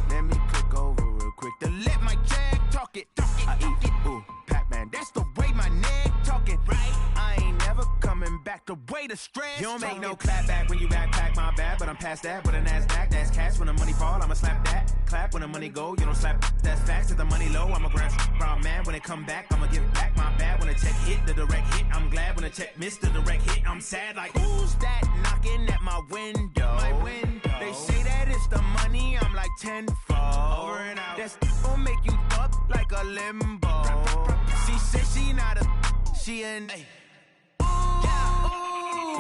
Let me click over real quick to let my check talk it. I eat it, ooh, Pac-Man. That's the way my neck talking. Right? I ain't never coming back the way the stress. You don't make no clap back when you backpack, my bad. But I'm past that with a NASDAQ. That's cash when the money fall, I'ma slap that. Clap when the money go, you don't slap. That's facts. If the money low, I'ma grab brown man. When it come back, I'ma give back my bad. When the check hit, the direct hit. I'm glad when the check missed the direct hit. I'm sad like, who's that knocking at my window? My window. They say that it's the money, I'm like tenfold. Over and out. That's gon' make you up like a limbo. She said she not a, she an. Ooh, ooh,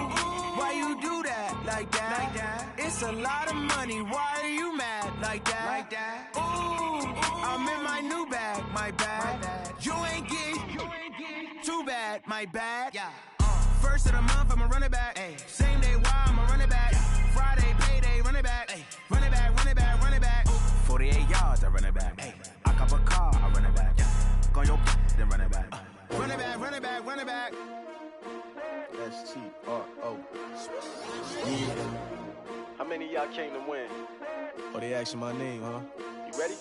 why you do that like that? It's a lot of money, why are you mad like that? Ooh, I'm in my new bag, my bad. You ain't get too bad, my bad. Yeah. First of the month, I'ma run it back. Ay. Same day, why I'ma run it back. Friday, payday, run it back. Ay. Run it back, run it back, run it back. 48 yards, I run it back. Ay. I cop a car, I run it back. Yeah. Go your then run it back. Run it back, run it back, run it back. S-T-R-O. Yeah. How many of y'all came to win? Oh, they asking my name, huh? You ready?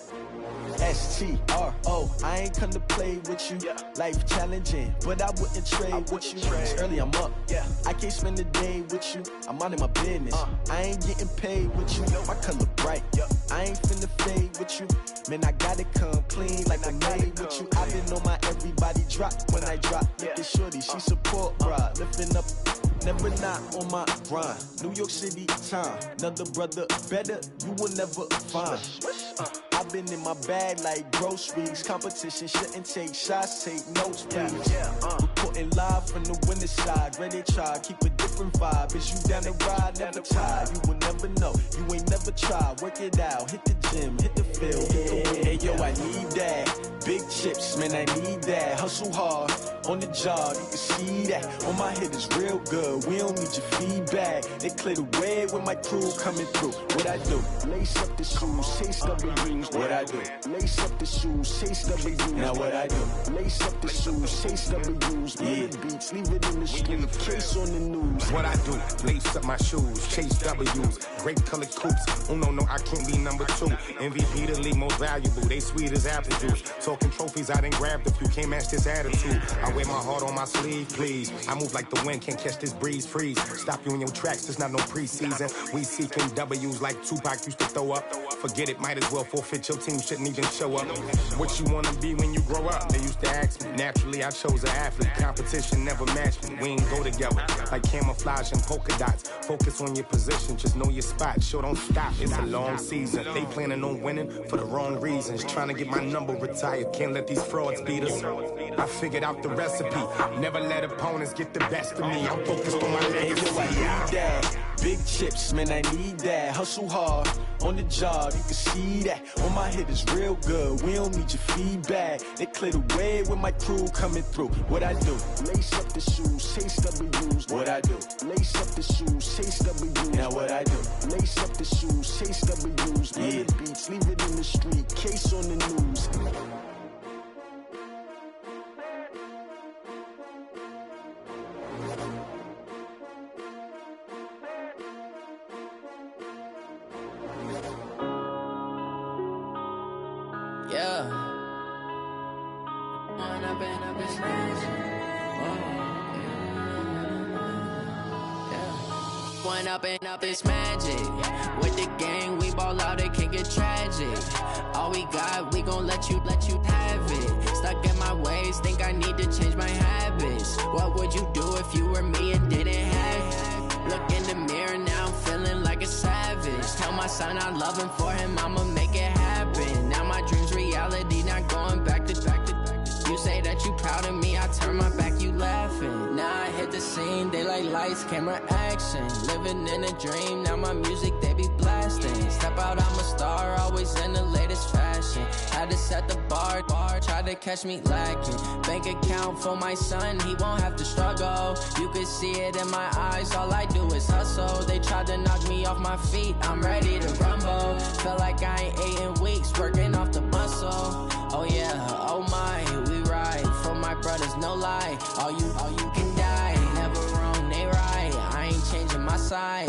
S-T-R-O. I ain't come to play with you. Yeah. Life challenging, but I wouldn't trade with you. It's early, I'm up. Yeah. I can't spend the day with you. I'm minding my business. I ain't getting paid with you. My color bright. I ain't finna fade with you. Man, I gotta come clean like I made with you. I been on my everybody drop when I drop. Look at shorty, she support bra. Lifting up, never not on my grind. New York City time. Another brother better, you will never find. I've been in my bag like groceries. Competition shouldn't take shots, take notes, please. Reporting live from the winter side. Ready to try, keep a different vibe. Is you down the ride, never tired. You will never know, you ain't never tried. Work it out, hit the gym, hit the field. Hey yo, I need that. big chips, man, I need that. Hustle hard, on the job, you can see that. On my head is real good, we don't need your feedback. They clear the way with my crew coming through. What I do? Lace up the shoes, chase W's. What I do? Lace up the shoes, chase W's. Now what I do? Lace up the shoes, chase W's. Yeah, beats, leave it in the street, case on the news. What I do? Lace up my shoes, chase W's. Grape colored coops. Oh no, I can't be number 2. MVP the league most valuable. They sweet as apple juice. Talking trophies, I done grabbed a few. Can't match this attitude. I wear my heart on my sleeve, please. I move like the wind, can't catch this breeze. Freeze. Stop you in your tracks. There's not no preseason. We seeking W's like Tupac used to throw up. Forget it, might as well forfeit. Your team shouldn't even show up. What you wanna be when you grow up? They used to ask me. Naturally, I chose an athlete. Competition never matched me. We ain't go together like camouflage and polka dots. Focus on your position, just know your spot. Sure, don't stop. It's a long season. They planning on winning for the wrong reasons. Trying to get my number retired. Can't let these frauds beat us. I figured out the recipe. Never let opponents get the best of me. I'm focused on my legacy. I need that. Big chips, man, I need that. Hustle hard, on the job, you can see that. On my head is real good, we don't need your feedback. They clear the way with my crew coming through. What I do? Lace up the shoes, chase W's. What I do? Lace up the shoes, chase W's. Now what I do? Lace up the shoes, chase W's. Yeah, beats, leave it in the street, case on the news. Yeah. One up and up is magic. With the gang, we ball out, it can get tragic. All we got, we gon' let you have it. Stuck in my ways, think I need to change my habits. What would you do if you were me and didn't have it? Look in the mirror, now I'm feeling like a savage. Tell my son I love him, for him I'ma make it happen. Now my dream's reality, not going back to. You say that you proud of me, I turn my back, you laughing. Now I hit the scene, they like lights, camera, action. Living in a dream, now my music, they be blasting. Step out, I'm a star, always in the latest fashion. Had to set the bar, try to catch me lacking. Bank account for my son, he won't have to struggle. You could see it in my eyes, all I do is hustle. They tried to knock me off my feet, I'm ready to rumble. Felt like I ain't ate in weeks, working off the muscle. Oh yeah, oh my, we ride for my brothers, no lie. All you can die, never wrong, they right. I ain't changing my side.